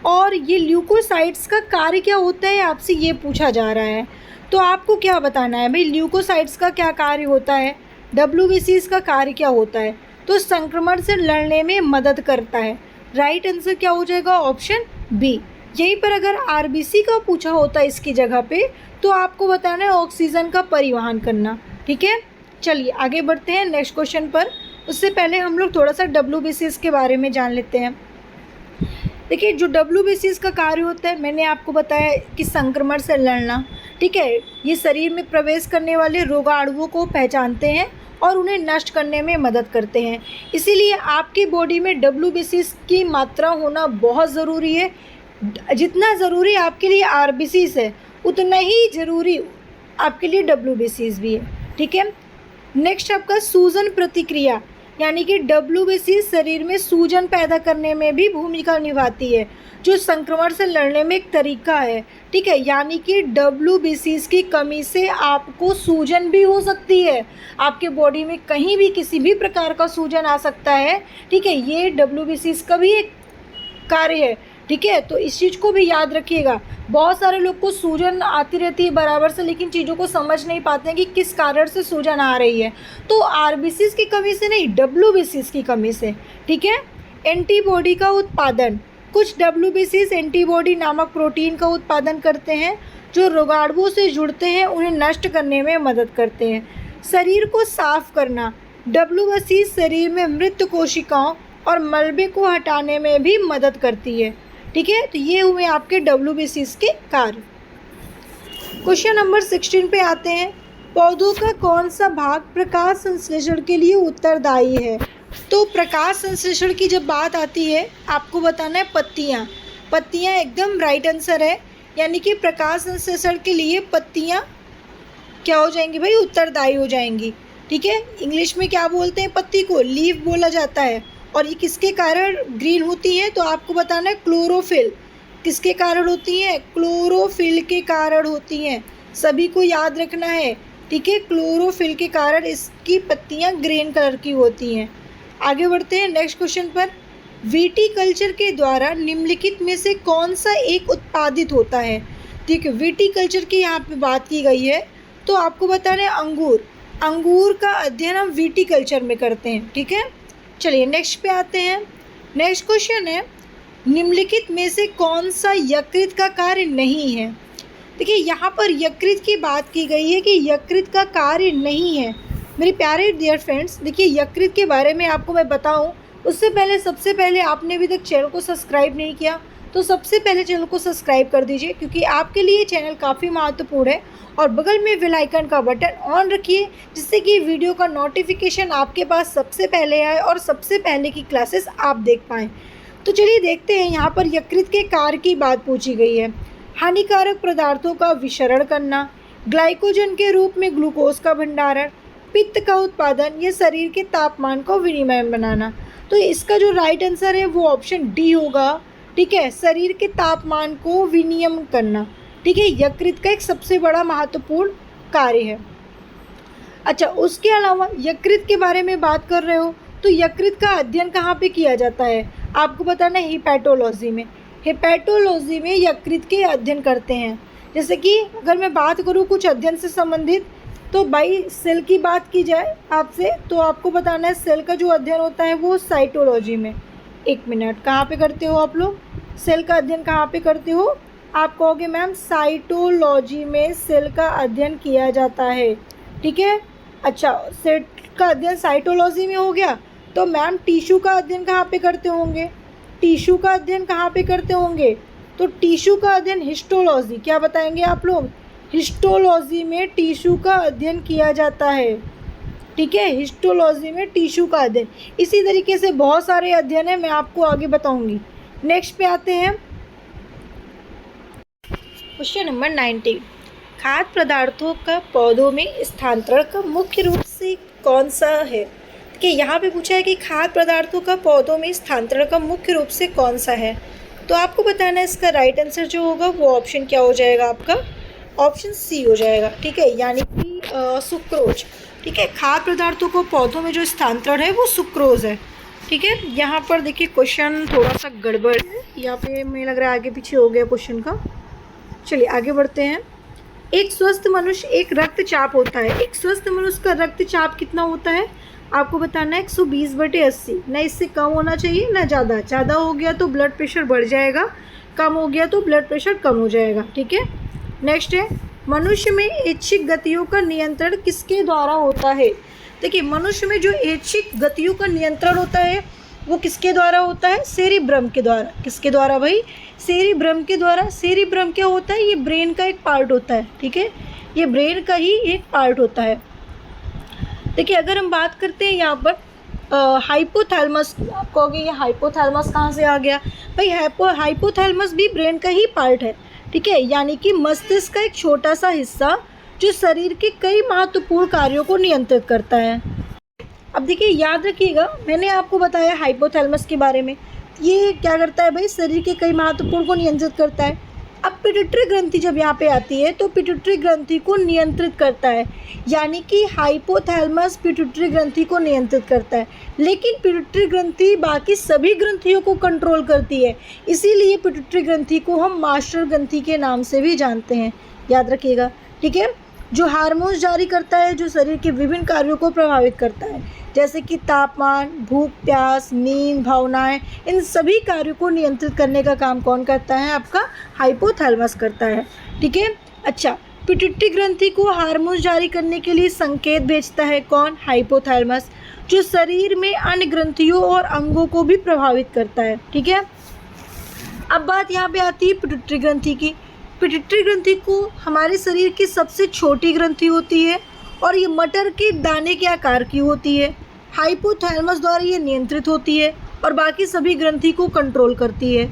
और ये ल्यूकोसाइट्स का कार्य क्या होता है आपसे ये पूछा जा रहा है, तो आपको क्या बताना है भाई? ल्यूकोसाइट्स का क्या कार्य होता है, WBC का कार्य क्या होता है? तो संक्रमण से लड़ने में मदद करता है। राइट आंसर क्या हो जाएगा? Option B. यहीं पर अगर आरबीसी का पूछा होता है इसकी जगह पे, तो आपको बताना है ऑक्सीजन का परिवहन करना। ठीक है, चलिए आगे बढ़ते हैं नेक्स्ट क्वेश्चन पर। उससे पहले हम लोग थोड़ा सा WBCs के बारे में जान लेते हैं। देखिए, जो WBCs का कार्य होता है, मैंने आपको बताया कि संक्रमण से लड़ना। ठीक है, ये शरीर में प्रवेश करने वाले रोगाणुओं को पहचानते हैं और उन्हें नष्ट करने में मदद करते हैं। इसीलिए आपकी बॉडी में WBCs की मात्रा होना बहुत ज़रूरी है। जितना ज़रूरी आपके लिए RBCs है, उतना ही ज़रूरी आपके लिए WBCs भी है। ठीक है, नेक्स्ट आपका सूजन प्रतिक्रिया, यानी कि WBC शरीर में सूजन पैदा करने में भी भूमिका निभाती है, जो संक्रमण से लड़ने में एक तरीका है। ठीक है, यानी कि WBCs की कमी से आपको सूजन भी हो सकती है, आपके बॉडी में कहीं भी किसी भी प्रकार का सूजन आ सकता है। ठीक है, ये WBCs का भी एक कार्य है। ठीक है, तो इस चीज़ को भी याद रखिएगा। बहुत सारे लोग को सूजन आती रहती है बराबर से, लेकिन चीज़ों को समझ नहीं पाते हैं कि किस कारण से सूजन आ रही है। तो RBCs की कमी से नहीं, WBCs की कमी से। ठीक है, एंटीबॉडी का उत्पादन, कुछ WBCs एंटीबॉडी नामक प्रोटीन का उत्पादन करते हैं, जो रोगाणुओं से जुड़ते हैं, उन्हें नष्ट करने में मदद करते हैं। शरीर को साफ करना, WBCs शरीर में मृत कोशिकाओं और मलबे को हटाने में भी मदद करती है। ठीक है, तो ये हुए आपके WBCs के कार्य। क्वेश्चन नंबर 16 पे आते हैं। पौधों का कौन सा भाग प्रकाश संश्लेषण के लिए उत्तरदायी है? तो प्रकाश संश्लेषण की जब बात आती है, आपको बताना है पत्तियाँ। पत्तियाँ एकदम राइट आंसर है, यानी कि प्रकाश संश्लेषण के लिए पत्तियाँ क्या हो जाएंगी भाई? उत्तरदायी हो जाएंगी। ठीक है, इंग्लिश में क्या बोलते हैं पत्ती को? लीफ बोला जाता है। और ये किसके कारण ग्रीन होती है? तो आपको बताना है क्लोरोफिल। किसके कारण होती हैं? क्लोरोफिल के कारण होती हैं, सभी को याद रखना है। ठीक है, क्लोरोफिल के कारण इसकी पत्तियां ग्रीन कलर की होती हैं। आगे बढ़ते हैं नेक्स्ट क्वेश्चन पर। विटीकल्चर के द्वारा निम्नलिखित में से कौन सा एक उत्पादित होता है? ठीक है, विटीकल्चर की यहाँ पे बात की गई है, तो आपको बताना है अंगूर। अंगूर का अध्ययन हम विटीकल्चर में करते हैं। ठीक है, चलिए नेक्स्ट पे आते हैं। नेक्स्ट क्वेश्चन है, निम्नलिखित में से कौन सा यकृत का कार्य नहीं है? देखिए, यहाँ पर यकृत की बात की गई है कि यकृत का कार्य नहीं है। मेरे प्यारे डियर फ्रेंड्स, देखिए यकृत के बारे में आपको मैं बताऊं, उससे पहले सबसे पहले आपने अभी तक चैनल को सब्सक्राइब नहीं किया, तो सबसे पहले चैनल को सब्सक्राइब कर दीजिए, क्योंकि आपके लिए चैनल काफ़ी महत्वपूर्ण है। और बगल में बेल आइकन का बटन ऑन रखिए, जिससे कि वीडियो का नोटिफिकेशन आपके पास सबसे पहले आए और सबसे पहले की क्लासेस आप देख पाएँ। तो चलिए देखते हैं, यहाँ पर यकृत के कार्य की बात पूछी गई है। हानिकारक पदार्थों का विशरण करना, ग्लाइकोजन के रूप में ग्लूकोज का भंडारण, पित्त का उत्पादन, या शरीर के तापमान को विनिमय बनाना। तो इसका जो राइट आंसर है वो ऑप्शन डी होगा। ठीक है, शरीर के तापमान को विनियमन करना। ठीक है, यकृत का एक सबसे बड़ा महत्वपूर्ण कार्य है। अच्छा, उसके अलावा यकृत के बारे में बात कर रहे हो, तो यकृत का अध्ययन कहाँ पे किया जाता है? आपको बताना है हिपैटोलॉजी में। हिपैटोलॉजी में यकृत के अध्ययन करते हैं। जैसे कि अगर मैं बात करूँ कुछ अध्ययन से संबंधित, तो भाई सेल की बात की जाए आपसे, तो आपको बताना है सेल का जो अध्ययन होता है वो साइटोलॉजी में। एक मिनट, कहाँ पे करते हो आप लोग? सेल का अध्ययन कहाँ पे करते हो? आप कहोगे मैम साइटोलॉजी में सेल का अध्ययन किया जाता है। ठीक है, अच्छा, सेल का अध्ययन साइटोलॉजी में हो गया, तो मैम टिश्यू का अध्ययन कहाँ पे करते होंगे? टिश्यू का अध्ययन कहाँ पे करते होंगे? तो टिश्यू का अध्ययन हिस्टोलॉजी, क्या बताएंगे आप लोग? हिस्टोलॉजी में टिश्यू का अध्ययन किया जाता है। ठीक है, हिस्टोलॉजी में टिश्यू का अध्ययन। इसी तरीके से बहुत सारे अध्ययन है, मैं आपको आगे बताऊंगी। नेक्स्ट पे आते हैं, क्वेश्चन नंबर 19। खाद्य पदार्थों का पौधों में स्थानांतरण का मुख्य रूप से कौन सा है? कि यहाँ पे पूछा है कि खाद्य पदार्थों का पौधों में स्थानांतरण का मुख्य रूप से कौन सा है? तो आपको बताना है इसका राइट आंसर जो होगा वो ऑप्शन क्या हो जाएगा आपका? ऑप्शन सी हो जाएगा। ठीक है, यानी कि सुक्रोज। ठीक है, खाद्य पदार्थों को पौधों में जो स्थानांतरण है वो सुक्रोज है। ठीक है, यहाँ पर देखिए क्वेश्चन थोड़ा सा गड़बड़ है, यहाँ पे मुझे लग रहा है आगे पीछे हो गया क्वेश्चन का। चलिए आगे बढ़ते हैं। एक स्वस्थ मनुष्य एक रक्तचाप होता है। एक स्वस्थ मनुष्य का रक्तचाप कितना होता है? आपको बताना है 120/80। ना इससे कम होना चाहिए ना ज़्यादा। ज़्यादा हो गया तो ब्लड प्रेशर बढ़ जाएगा, कम हो गया तो ब्लड प्रेशर कम हो जाएगा। ठीक है, नेक्स्ट है मनुष्य में ऐच्छिक गतियों का नियंत्रण किसके द्वारा होता है। देखिए मनुष्य में जो ऐच्छिक गतियों का नियंत्रण होता है वो किसके द्वारा होता है, सेरिब्रम के द्वारा। किसके द्वारा भाई, सेरिब्रम के द्वारा। सेरिब्रम क्या होता है, ये ब्रेन का एक पार्ट होता है। ठीक है, ये ब्रेन का ही एक पार्ट होता है। देखिए अगर हम बात करते हैं यहाँ पर हाइपोथैलेमस, आप कहोगे ये हाइपोथैलेमस कहाँ से आ गया, भाई हाइपोथैलेमस भी ब्रेन का ही पार्ट है। ठीक है, यानी कि मस्तिष्क का एक छोटा सा हिस्सा जो शरीर के कई महत्वपूर्ण कार्यों को नियंत्रित करता है। अब देखिए याद रखिएगा, मैंने आपको बताया हाइपोथैलेमस के बारे में, ये क्या करता है भाई, शरीर के कई महत्वपूर्ण को नियंत्रित करता है। अब पिट्यूटरी ग्रंथि जब यहाँ पे आती है तो पिट्यूटरी ग्रंथि को नियंत्रित करता है, यानी कि हाइपोथैलेमस पिट्यूटरी ग्रंथि को नियंत्रित करता है, लेकिन पिट्यूटरी ग्रंथि बाकी सभी ग्रंथियों को कंट्रोल करती है। इसीलिए पिट्यूटरी ग्रंथि को हम मास्टर ग्रंथि के नाम से भी जानते हैं, याद रखिएगा। ठीक है, जो हार्मोन्स जारी करता है, जो शरीर के विभिन्न कार्यों को प्रभावित करता है, जैसे कि तापमान, भूख प्यास, नींद, भावनाएं, इन सभी कार्यों को नियंत्रित करने का काम कौन करता है, आपका हाइपोथैलेमस करता है। ठीक है, अच्छा पिट्यूटरी ग्रंथि को हार्मोन्स जारी करने के लिए संकेत भेजता है कौन, हाइपोथैलेमस, जो शरीर में अन्य ग्रंथियों और अंगों को भी प्रभावित करता है। ठीक है, अब बात यहाँ पे आती है पिट्यूटरी ग्रंथि की। पिट्यूटरी ग्रंथि को हमारे शरीर की सबसे छोटी ग्रंथि होती है और ये मटर के दाने के आकार की होती है। हाइपोथैलेमस द्वारा ये नियंत्रित होती है और बाकी सभी ग्रंथि को कंट्रोल करती है।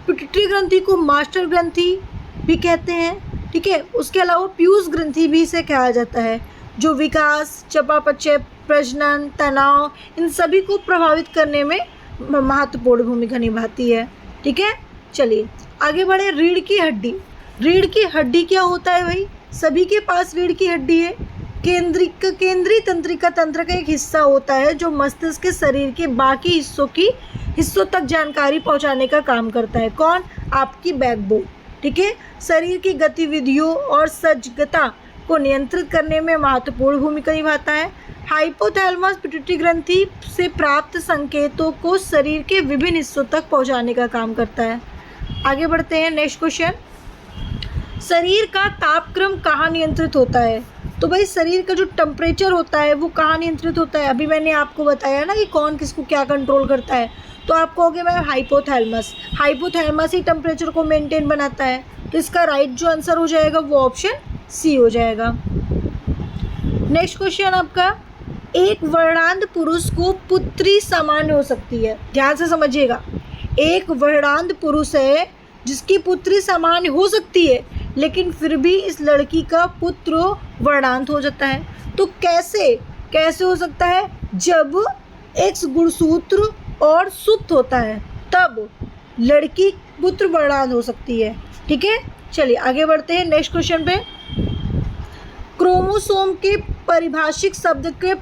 पिट्यूटरी ग्रंथि को मास्टर ग्रंथि भी कहते हैं। ठीक है, उसके अलावा पीयूष ग्रंथि भी इसे कहा जाता है, जो विकास, चयापचय, प्रजनन, तनाव, इन सभी को प्रभावित करने में महत्वपूर्ण भूमिका निभाती है। ठीक है, चलिए आगे बढ़े। रीढ़ की हड्डी। रीढ़ की हड्डी क्या होता है भाई, सभी के पास रीढ़ की हड्डी है। केंद्रीय तंत्रिका तंत्र का एक हिस्सा होता है जो मस्तिष्क के शरीर के बाकी हिस्सों तक जानकारी पहुंचाने का काम करता है। कौन, आपकी बैकबोन। ठीक है, शरीर की गतिविधियों और सजगता को नियंत्रित करने में महत्वपूर्ण भूमिका निभाता है। हाइपोथैलेमस पिट्यूटरी ग्रंथि से प्राप्त संकेतों को शरीर के विभिन्न हिस्सों तक पहुंचाने का काम करता है। आगे बढ़ते हैं, नेक्स्ट क्वेश्चन। शरीर का तापक्रम कहाँ नियंत्रित होता है। तो भाई शरीर का जो टेम्परेचर होता है वो कहाँ नियंत्रित होता है, अभी मैंने आपको बताया ना कि कौन किसको क्या कंट्रोल करता है। तो आप कहोगे मैं हाइपोथैलेमस ही टेम्परेचर को मेंटेन बनाता है, तो इसका राइट जो आंसर हो जाएगा वो ऑप्शन सी हो जाएगा। नेक्स्ट क्वेश्चन आपका, एक वर्णांध पुरुष को पुत्री सामान्य हो सकती है। ध्यान से समझिएगा, एक वर्णांध पुरुष है जिसकी पुत्री सामान्य हो सकती है, लेकिन फिर भी इस लड़की का पुत्र वर्णांध हो जाता है। तो कैसे हो सकता है, जब एक्स गुणसूत्र और सुप्त होता है तब लड़की पुत्र वर्णांध हो सकती है। ठीक है, चलिए आगे बढ़ते हैं नेक्स्ट क्वेश्चन पे। क्रोमोसोम के पारिभाषिक शब्द के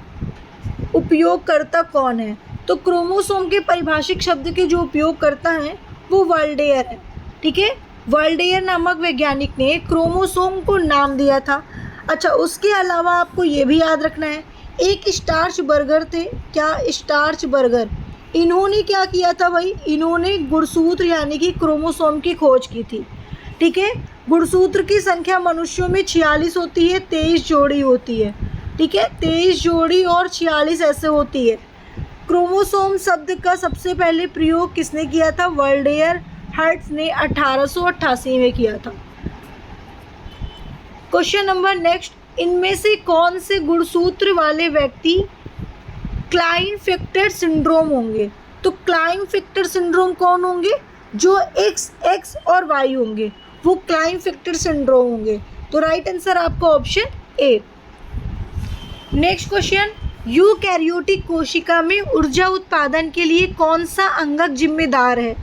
उपयोगकर्ता कौन है। तो क्रोमोसोम के पारिभाषिक शब्द के जो उपयोगकर्ता हैं वो वाल्डेयर है। ठीक है, वाल्डेयर नामक वैज्ञानिक ने क्रोमोसोम को नाम दिया था। अच्छा, उसके अलावा आपको ये भी याद रखना है, एक स्टार्च बर्गर थे, क्या, स्टार्च बर्गर, इन्होंने क्या किया था भाई, इन्होंने गुणसूत्र यानी कि क्रोमोसोम की खोज की थी। ठीक है, गुणसूत्र की संख्या मनुष्यों में 46 होती है, 23 जोड़ी होती है। ठीक है, 23 जोड़ी और 46 ऐसे होती है। क्रोमोसोम शब्द का सबसे पहले प्रयोग किसने किया था, वाल्डेयर हर्ट्ज ने 1888 में किया था। क्वेश्चन नंबर नेक्स्ट, इनमें से कौन से गुणसूत्र वाले व्यक्ति क्लाइनफेल्टर सिंड्रोम होंगे। तो क्लाइनफेल्टर सिंड्रोम कौन होंगे, जो एक्स और वाई होंगे वो क्लाइनफेल्टर सिंड्रोम होंगे। तो राइट आंसर आपका option A. Next question, eukaryotic कोशिका में ऊर्जा उत्पादन के लिए कौन सा अंगक जिम्मेदार है।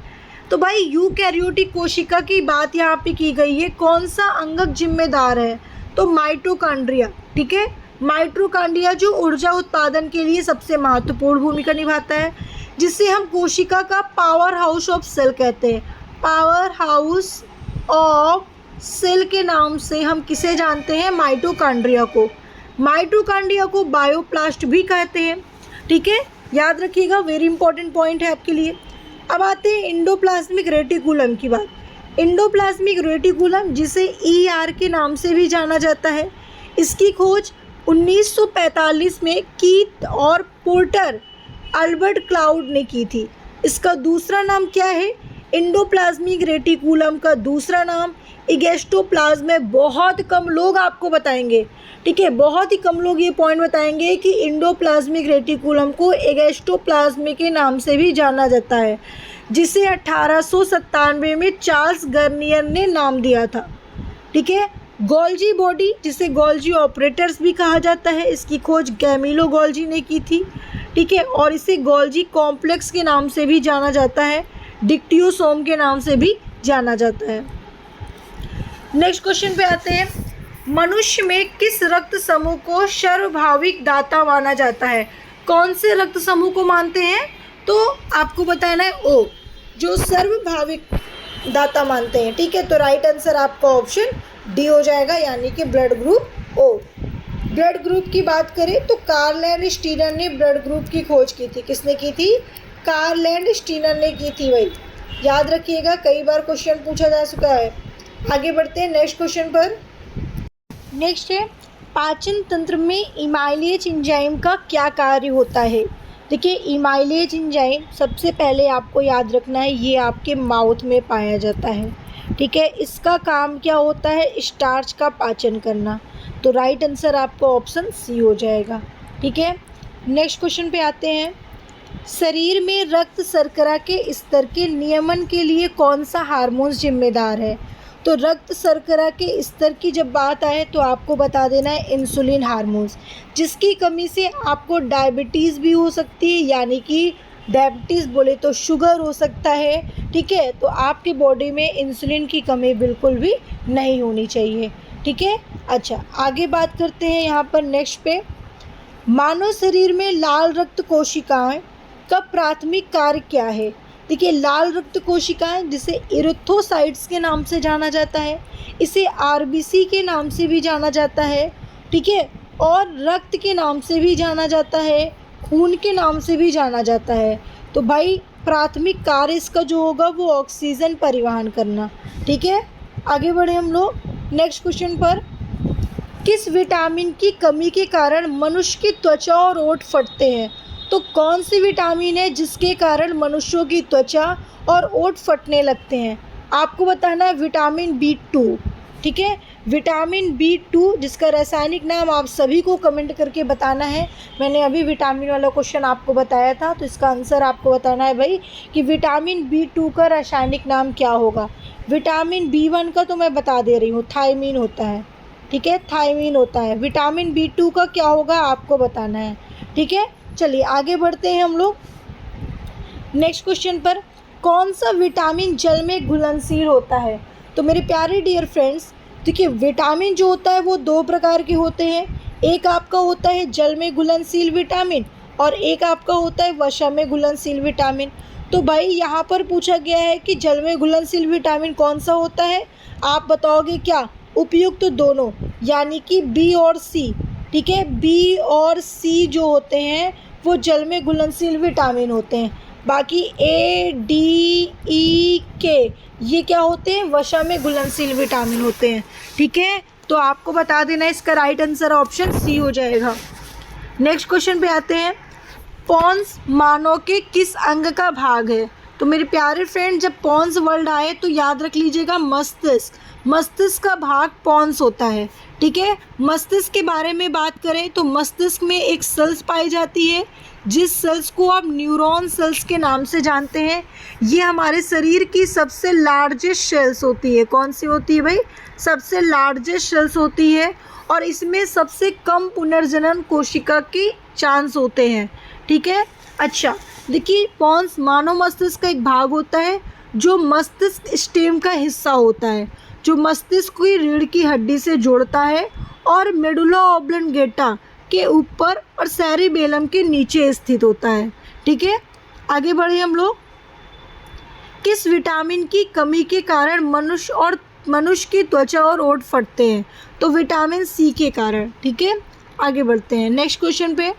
तो भाई यूकैरियोटिक कोशिका की बात यहाँ पे की गई है, कौन सा अंगक जिम्मेदार है, तो माइटोकॉन्ड्रिया। ठीक है, माइटोकॉन्ड्रिया जो ऊर्जा उत्पादन के लिए सबसे महत्वपूर्ण भूमिका निभाता है, जिसे हम कोशिका का पावर हाउस ऑफ सेल कहते हैं। पावर हाउस ऑफ सेल के नाम से हम किसे जानते हैं, माइटोकॉन्ड्रिया को। माइटोकॉन्ड्रिया को बायोप्लास्ट भी कहते हैं। ठीक है, याद रखिएगा, वेरी इंपॉर्टेंट पॉइंट है आपके लिए। अब आते हैं इंडोप्लाज्मिक रेटिकुलम की बात। एंडोप्लाज्मिक रेटिकुलम, जिसे ER के नाम से भी जाना जाता है, इसकी खोज 1945 में कीथ और पोर्टर अल्बर्ट क्लाउड ने की थी। इसका दूसरा नाम क्या है? एंडोप्लाज्मिक रेटिकुलम का दूसरा नाम एगेस्टोप्लाज्म है। बहुत कम लोग आपको बताएंगे, ठीक है, बहुत ही कम लोग ये पॉइंट बताएंगे कि एंडोप्लाज्मिक रेटिकुलम को एगेस्टोप्लाज्म के नाम से भी जाना जाता है, जिसे 1897 में चार्ल्स गार्नियर ने नाम दिया था। ठीक है, गोल्जी बॉडी, जिसे गोल्जी ऑपरेटर्स भी कहा जाता है, इसकी खोज कैमिलो गोल्जी ने की थी। ठीक है, और इसे गोल्जी कॉम्प्लेक्स के नाम से भी जाना जाता है, डिक्टियोसोम के नाम से भी जाना जाता है। नेक्स्ट क्वेश्चन पे आते हैं। मनुष्य में किस रक्त समूह को सर्वभाविक दाता माना जाता है? कौन से रक्त समूह को मानते हैं? तो आपको बताना है ओ, जो सर्वभाविक दाता मानते हैं। ठीक है, तो राइट आंसर आपका ऑप्शन डी हो जाएगा, यानी कि blood group O. Blood group की बात करें तो कार्ल एंड स्टीनर ने ब्लड ग्रुप की खोज की थी। किसने की थी? कार्ल एंड स्टीनर ने की थी भाई, याद रखिएगा, कई बार क्वेश्चन पूछा जा चुका है। आगे बढ़ते हैं नेक्स्ट क्वेश्चन पर। नेक्स्ट है, पाचन तंत्र में इमाइलेज एंजाइम का क्या कार्य होता है? देखिए, इमाइलेज एंजाइम सबसे पहले आपको याद रखना है, ये आपके माउथ में पाया जाता है। ठीक है, इसका काम क्या होता है? स्टार्च का पाचन करना। तो राइट आंसर आपका ऑप्शन सी हो जाएगा। ठीक है, नेक्स्ट क्वेश्चन पे आते हैं। शरीर में रक्त शर्करा के स्तर के नियमन के लिए कौन सा हार्मोन जिम्मेदार है? तो रक्त शर्करा के स्तर की जब बात आए तो आपको बता देना है इंसुलिन हार्मोन्स, जिसकी कमी से आपको डायबिटीज़ भी हो सकती है, यानी कि डायबिटीज़ बोले तो शुगर हो सकता है। ठीक है, तो आपके बॉडी में इंसुलिन की कमी बिल्कुल भी नहीं होनी चाहिए। ठीक है, अच्छा आगे बात करते हैं यहाँ पर नेक्स्ट पे। मानव शरीर में लाल रक्त कोशिकाएं का प्राथमिक कार्य क्या है? देखिए, लाल रक्त कोशिकाएं, जिसे इरिथ्रोसाइट्स के नाम से जाना जाता है, इसे RBC के नाम से भी जाना जाता है। ठीक है, और रक्त के नाम से भी जाना जाता है, खून के नाम से भी जाना जाता है। तो भाई प्राथमिक कार्य इसका जो होगा वो ऑक्सीजन परिवहन करना। ठीक है, आगे बढ़े हम लोग नेक्स्ट क्वेश्चन पर। किस विटामिन की कमी के कारण मनुष्य की त्वचा और ओठ फटते हैं? तो कौन सी विटामिन है जिसके कारण मनुष्यों की त्वचा और ओठ फटने लगते हैं? आपको बताना है विटामिन B2। ठीक है, विटामिन B2, जिसका रासायनिक नाम आप सभी को कमेंट करके बताना है। मैंने अभी विटामिन वाला क्वेश्चन आपको बताया था, तो इसका आंसर आपको बताना है भाई कि विटामिन B2 का रासायनिक नाम क्या होगा। विटामिन B1 का तो मैं बता दे रही हूँ, थायमीन होता है। ठीक है, थायमीन होता है। विटामिन B2 का क्या होगा आपको बताना है। ठीक है, चलिए आगे बढ़ते हैं हम लोग नेक्स्ट क्वेश्चन पर। कौन सा विटामिन जल में घुलनशील होता है? तो मेरे प्यारे डियर फ्रेंड्स, देखिए विटामिन जो होता है वो दो प्रकार के होते हैं। एक आपका होता है जल में घुलनशील विटामिन और एक आपका होता है वसा में घुलनशील विटामिन। तो भाई यहाँ पर पूछा गया है कि जल में घुलनशील विटामिन कौन सा होता है, आप बताओगे क्या? उपयुक्त तो दोनों, यानी कि B और C। ठीक है, B और C जो होते हैं वो जल में घुलनशील विटामिन होते हैं। बाकी A, D, E, K ये क्या होते हैं? वसा में घुलनशील विटामिन होते हैं। ठीक है, तो आपको बता देना इसका राइट आंसर ऑप्शन C हो जाएगा। नेक्स्ट क्वेश्चन पे आते हैं। पॉन्स मानव के किस अंग का भाग है? तो मेरे प्यारे फ्रेंड, जब पॉन्स वर्ड आए तो याद रख लीजिएगा मस्तिष्क। मस्तिष्क का भाग पॉन्स होता है। ठीक है, मस्तिष्क के बारे में बात करें तो मस्तिष्क में एक सेल्स पाई जाती है, जिस सेल्स को आप न्यूरॉन सेल्स के नाम से जानते हैं। ये हमारे शरीर की सबसे लार्जेस्ट सेल्स होती है। कौन सी होती है भाई? सबसे लार्जेस्ट सेल्स होती है, और इसमें सबसे कम पुनर्जनन कोशिका की चांस होते हैं। ठीक है, अच्छा देखिए, पॉन्स मानव मस्तिष्क का एक भाग होता है जो मस्तिष्क स्टेम का हिस्सा होता है, जो मस्तिष्क की रीढ़ की हड्डी से जोड़ता है और मेडुला ऑब्लंगेटा के ऊपर और सेरिबेलम के नीचे स्थित होता है। ठीक है, आगे बढ़े हम लोग। किस विटामिन की कमी के कारण मनुष्य की त्वचा और ओठ फटते हैं? तो विटामिन C के कारण। ठीक है, आगे बढ़ते हैं नेक्स्ट क्वेश्चन पे।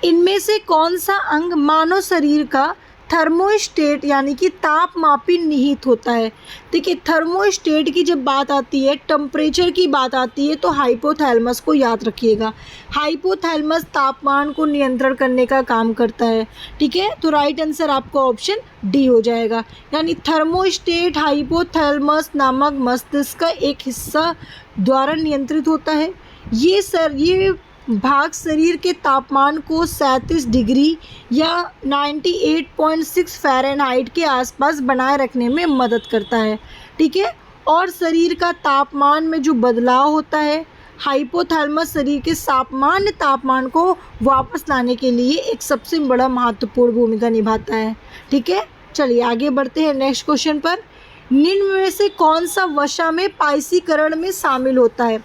इनमें से कौन सा अंग मानव शरीर का थर्मोस्टेट यानी कि तापमापी निहित होता है। देखिए थर्मोस्टेट की जब बात आती है, टेम्परेचर की बात आती है, तो हाइपोथैलेमस को याद रखिएगा। हाइपोथैलेमस तापमान को नियंत्रण करने का काम करता है। ठीक है, तो राइट आंसर आपका ऑप्शन डी हो जाएगा। यानी थर्मोस्टेट हाइपोथैलेमस नामक मस्तिष्क का एक हिस्सा द्वारा नियंत्रित होता है। ये भाग शरीर के तापमान को 37 डिग्री या 98.6 फ़ारेनहाइट के आसपास बनाए रखने में मदद करता है। ठीक है, और शरीर का तापमान में जो बदलाव होता है, हाइपोथैलेमस शरीर के सामान्य तापमान को वापस लाने के लिए एक सबसे बड़ा महत्वपूर्ण भूमिका निभाता है। ठीक है, चलिए आगे बढ़ते हैं नेक्स्ट क्वेश्चन पर। निम्न में से कौन सा वसा में पाइसीकरण में शामिल होता है?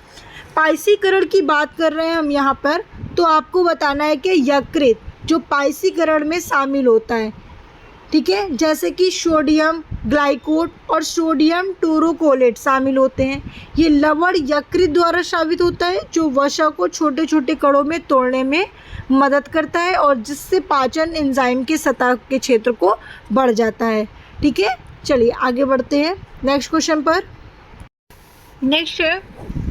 पाइसीकरण की बात कर रहे हैं हम यहाँ पर, तो आपको बताना है कि यकृत जो पाइसीकरण में शामिल होता है। ठीक है, जैसे कि सोडियम ग्लाइकोट और सोडियम टोरोकोलेट शामिल होते हैं। ये लवण यकृत द्वारा स्रावित होता है, जो वसा को छोटे छोटे कणों में तोड़ने में मदद करता है और जिससे पाचन एंजाइम के सतह के क्षेत्र को बढ़ जाता है। ठीक है, चलिए आगे बढ़ते हैं नेक्स्ट क्वेश्चन पर। नेक्स्ट है,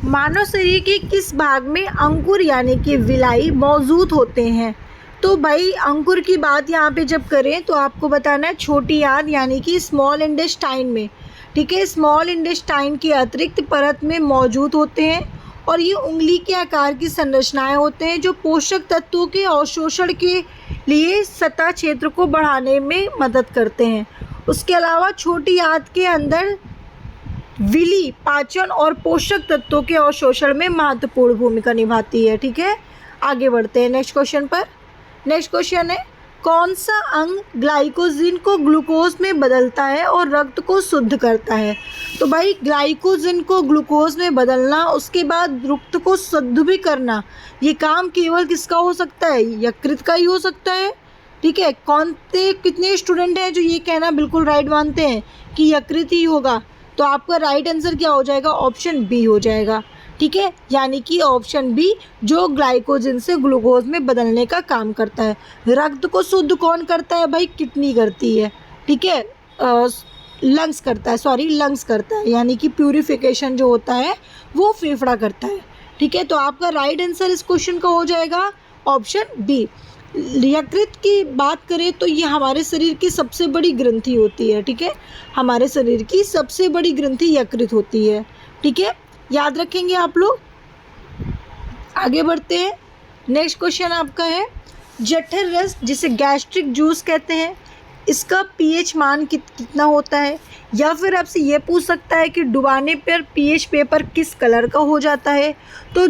मानव शरीर के किस भाग में अंकुर यानी कि विलाई मौजूद होते हैं? तो भाई अंकुर की बात यहाँ पे जब करें तो आपको बताना है छोटी आंत यानी कि स्मॉल इंटेस्टाइन में। ठीक है, स्मॉल इंटेस्टाइन की अतिरिक्त परत में मौजूद होते हैं और ये उंगली के आकार की संरचनाएं होते हैं जो पोषक तत्वों के अवशोषण के लिए सतह क्षेत्र को बढ़ाने में मदद करते हैं। उसके अलावा छोटी आंत के अंदर विली पाचन और पोषक तत्वों के अवशोषण में महत्वपूर्ण भूमिका निभाती है। ठीक है, आगे बढ़ते हैं नेक्स्ट क्वेश्चन पर। नेक्स्ट क्वेश्चन है, कौन सा अंग ग्लाइकोजन को ग्लूकोज में बदलता है और रक्त को शुद्ध करता है? तो भाई ग्लाइकोजन को ग्लूकोज में बदलना, उसके बाद रक्त को शुद्ध भी करना, ये काम केवल किसका हो सकता है? यकृत का ही हो सकता है। ठीक है, कितने स्टूडेंट हैं जो ये कहना बिल्कुल राइट मानते हैं कि यकृत ही होगा? तो आपका राइट आंसर क्या हो जाएगा? ऑप्शन बी हो जाएगा। ठीक है, यानी कि ऑप्शन बी जो ग्लाइकोजन से ग्लूकोज में बदलने का काम करता है। रक्त को शुद्ध कौन करता है भाई? किडनी करती है। ठीक है, लंग्स करता है, लंग्स करता है, यानी कि प्यूरिफिकेशन जो होता है वो फेफड़ा करता है। ठीक है, तो आपका राइट आंसर इस क्वेश्चन का हो जाएगा ऑप्शन बी। यकृत की बात करें तो ये हमारे शरीर की सबसे बड़ी ग्रंथि होती है। ठीक है, हमारे शरीर की सबसे बड़ी ग्रंथि यकृत होती है। ठीक है, याद रखेंगे आप लोग। आगे बढ़ते हैं, नेक्स्ट क्वेश्चन आपका है, जठर रस जिसे गैस्ट्रिक जूस कहते हैं, इसका पीएच मान कितना होता है? या फिर आपसे ये पूछ सकता है कि डुबाने पर पीएच पेपर किस कलर का हो जाता है? तो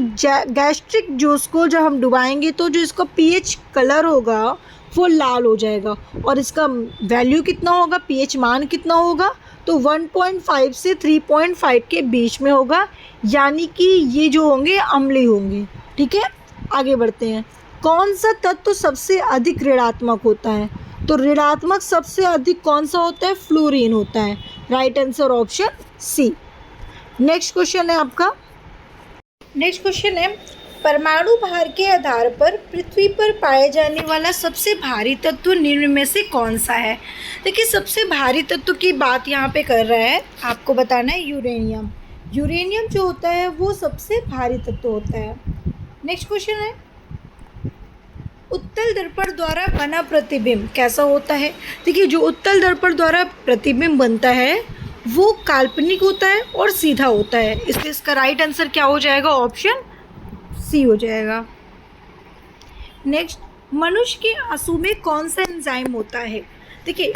गैस्ट्रिक जूस को जब हम डुबाएंगे तो जो इसका पीएच कलर होगा वो लाल हो जाएगा और इसका वैल्यू कितना होगा, पीएच मान कितना होगा? तो 1.5 से 3.5 के बीच में होगा, यानी कि ये जो होंगे अम्लीय होंगे। ठीक है, आगे बढ़ते हैं। कौन सा तत्व सबसे अधिक ऋणात्मक होता है? तो ऋणात्मक सबसे अधिक कौन सा होता है? फ्लोरीन होता है। Right answer option C. Next question है आपका, नेक्स्ट क्वेश्चन है, परमाणु भार के आधार पर पृथ्वी पर पाए जाने वाला सबसे भारी तत्व निम्न में से कौन सा है? देखिए सबसे भारी तत्व की बात यहाँ पे कर रहा है, आपको बताना है यूरेनियम। यूरेनियम जो होता है वो सबसे भारी तत्व होता है। नेक्स्ट क्वेश्चन है, उत्तल दर्पण द्वारा बना प्रतिबिंब कैसा होता है? देखिए जो उत्तल दर्पण द्वारा प्रतिबिंब बनता है वो काल्पनिक होता है और सीधा होता है, इसलिए इसका राइट आंसर क्या हो जाएगा? ऑप्शन सी हो जाएगा। नेक्स्ट, मनुष्य के आंसू में कौन सा एंजाइम होता है? देखिए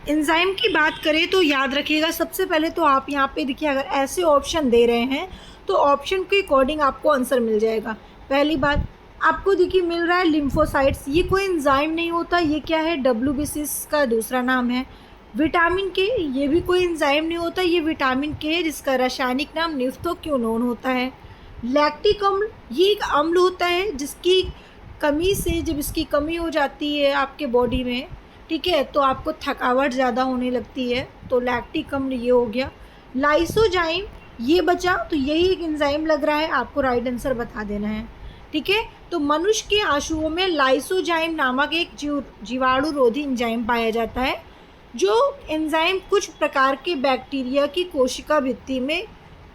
एंजाइम की बात करें तो याद रखिएगा, सबसे पहले तो आप यहाँ पे देखिए अगर ऐसे ऑप्शन दे रहे हैं तो ऑप्शन के अकॉर्डिंग आपको आंसर मिल जाएगा। पहली बात आपको देखिए मिल रहा है लिम्फोसाइट्स, ये कोई एंजाइम नहीं होता, ये क्या है? WBC का दूसरा नाम है। विटामिन के, ये भी कोई एंजाइम नहीं होता, ये विटामिन के है जिसका रासायनिक नाम निफ्थोक्विनोन होता है। लैक्टिक अम्ल, ये एक अम्ल होता है जिसकी कमी से, जब इसकी कमी हो जाती है आपके बॉडी में, ठीक है, तो आपको थकावट ज़्यादा होने लगती है, तो लैक्टिक अम्ल ये हो गया। लाइसोजाइम ये बचा, तो यही एक एंजाइम लग रहा है, आपको राइट आंसर बता देना है। ठीक है। तो मनुष्य के आंसुओं में लाइसोजाइम नामक एक जीवाणुरोधी एंजाइम पाया जाता है, जो एंजाइम कुछ प्रकार के बैक्टीरिया की कोशिका भित्ति में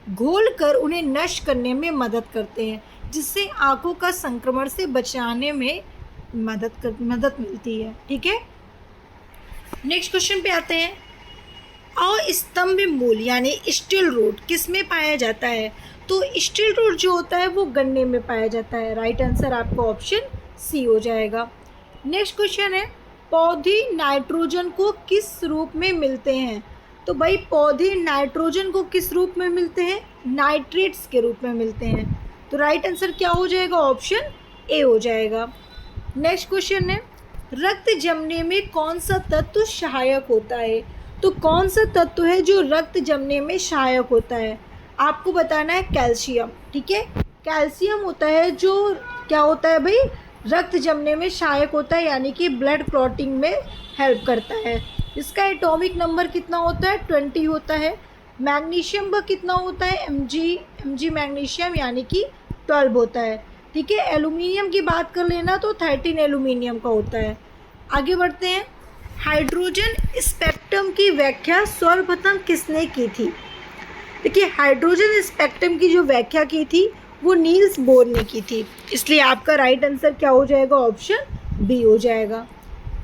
घोल कर उन्हें नष्ट करने में मदद करते हैं, जिससे आंखों का संक्रमण से बचाने में मदद मिलती है। ठीक है। नेक्स्ट क्वेश्चन पे आते हैं। अस्तंभ मूल यानी स्टिल रूट किस में पाया जाता है? तो स्टिल रूट जो होता है वो गन्ने में पाया जाता है। राइट आंसर आपका ऑप्शन सी हो जाएगा। नेक्स्ट क्वेश्चन है, पौधे नाइट्रोजन को किस रूप में मिलते हैं? तो भाई पौधे नाइट्रोजन को किस रूप में मिलते हैं? नाइट्रेट्स के रूप में मिलते हैं। तो राइट आंसर क्या हो जाएगा? ऑप्शन ए हो जाएगा। नेक्स्ट क्वेश्चन है, रक्त जमने में कौन सा तत्व सहायक होता है? तो कौन सा तत्व है जो रक्त जमने में सहायक होता है? आपको बताना है कैल्शियम। ठीक है। कैल्शियम होता है जो क्या होता है भाई? रक्त जमने में सहायक होता है, यानी कि ब्लड क्लॉटिंग में हेल्प करता है। इसका एटॉमिक नंबर कितना होता है? 20 होता है। मैग्नीशियम का कितना होता है? mg मैग्नीशियम यानी कि 12 होता है। ठीक है। एल्यूमिनियम की बात कर लेना तो 13 एल्यूमिनियम का होता है। आगे बढ़ते हैं। हाइड्रोजन स्पेक्ट्रम की व्याख्या सर्वप्रथम किसने की थी? देखिए, हाइड्रोजन स्पेक्ट्रम की जो व्याख्या की थी वो नील्स बोर ने की थी, इसलिए आपका राइट आंसर क्या हो जाएगा? ऑप्शन बी हो जाएगा।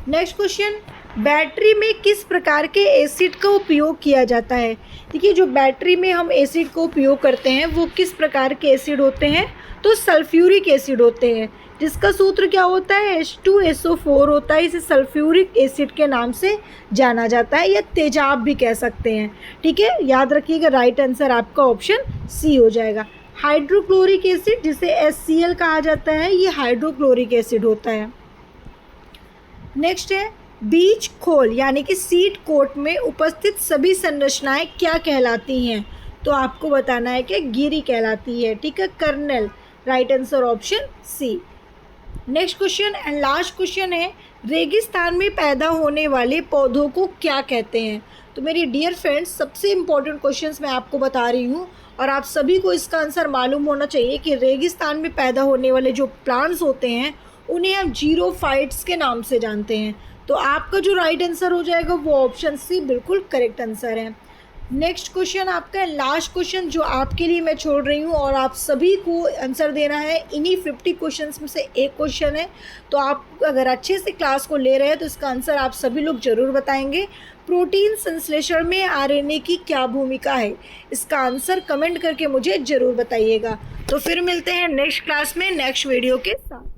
नेक्स्ट क्वेश्चन, बैटरी में किस प्रकार के एसिड का उपयोग किया जाता है? देखिए, जो बैटरी में हम एसिड का उपयोग करते हैं वो किस प्रकार के एसिड होते हैं? तो सल्फ्यूरिक एसिड होते हैं, जिसका सूत्र क्या होता है? H2SO4 होता है। इसे सल्फ्यूरिक एसिड के नाम से जाना जाता है, या तेजाब भी कह सकते हैं। ठीक है, याद रखिएगा, राइट आंसर आपका ऑप्शन सी हो जाएगा। हाइड्रोक्लोरिक एसिड, जिसे HCl कहा जाता है, ये हाइड्रोक्लोरिक एसिड होता है। नेक्स्ट है, बीज खोल यानी कि सीड कोट में उपस्थित सभी संरचनाएं क्या कहलाती हैं? तो आपको बताना है कि गिरी कहलाती है। ठीक है। Kernel, right answer option C. Next question and last question है, रेगिस्तान में पैदा होने वाले पौधों को क्या कहते हैं? तो मेरी डियर फ्रेंड्स, सबसे इम्पोर्टेंट क्वेश्चंस मैं आपको बता रही हूँ, और आप सभी को इसका आंसर मालूम होना चाहिए कि रेगिस्तान में पैदा होने वाले जो प्लांट्स होते हैं उन्हें हम जीरोफाइट्स के नाम से जानते हैं। तो आपका जो राइट आंसर हो जाएगा वो ऑप्शन सी बिल्कुल करेक्ट आंसर है। नेक्स्ट क्वेश्चन आपका लास्ट क्वेश्चन जो आपके लिए मैं छोड़ रही हूँ, और आप सभी को आंसर देना है। इन्हीं 50 क्वेश्चंस में से एक क्वेश्चन है, तो आप अगर अच्छे से क्लास को ले रहे हैं तो इसका आंसर आप सभी लोग ज़रूर बताएंगे। प्रोटीन संश्लेषण में RNA की क्या भूमिका है? इसका आंसर कमेंट करके मुझे ज़रूर बताइएगा। तो फिर मिलते हैं नेक्स्ट क्लास में नेक्स्ट वीडियो के साथ।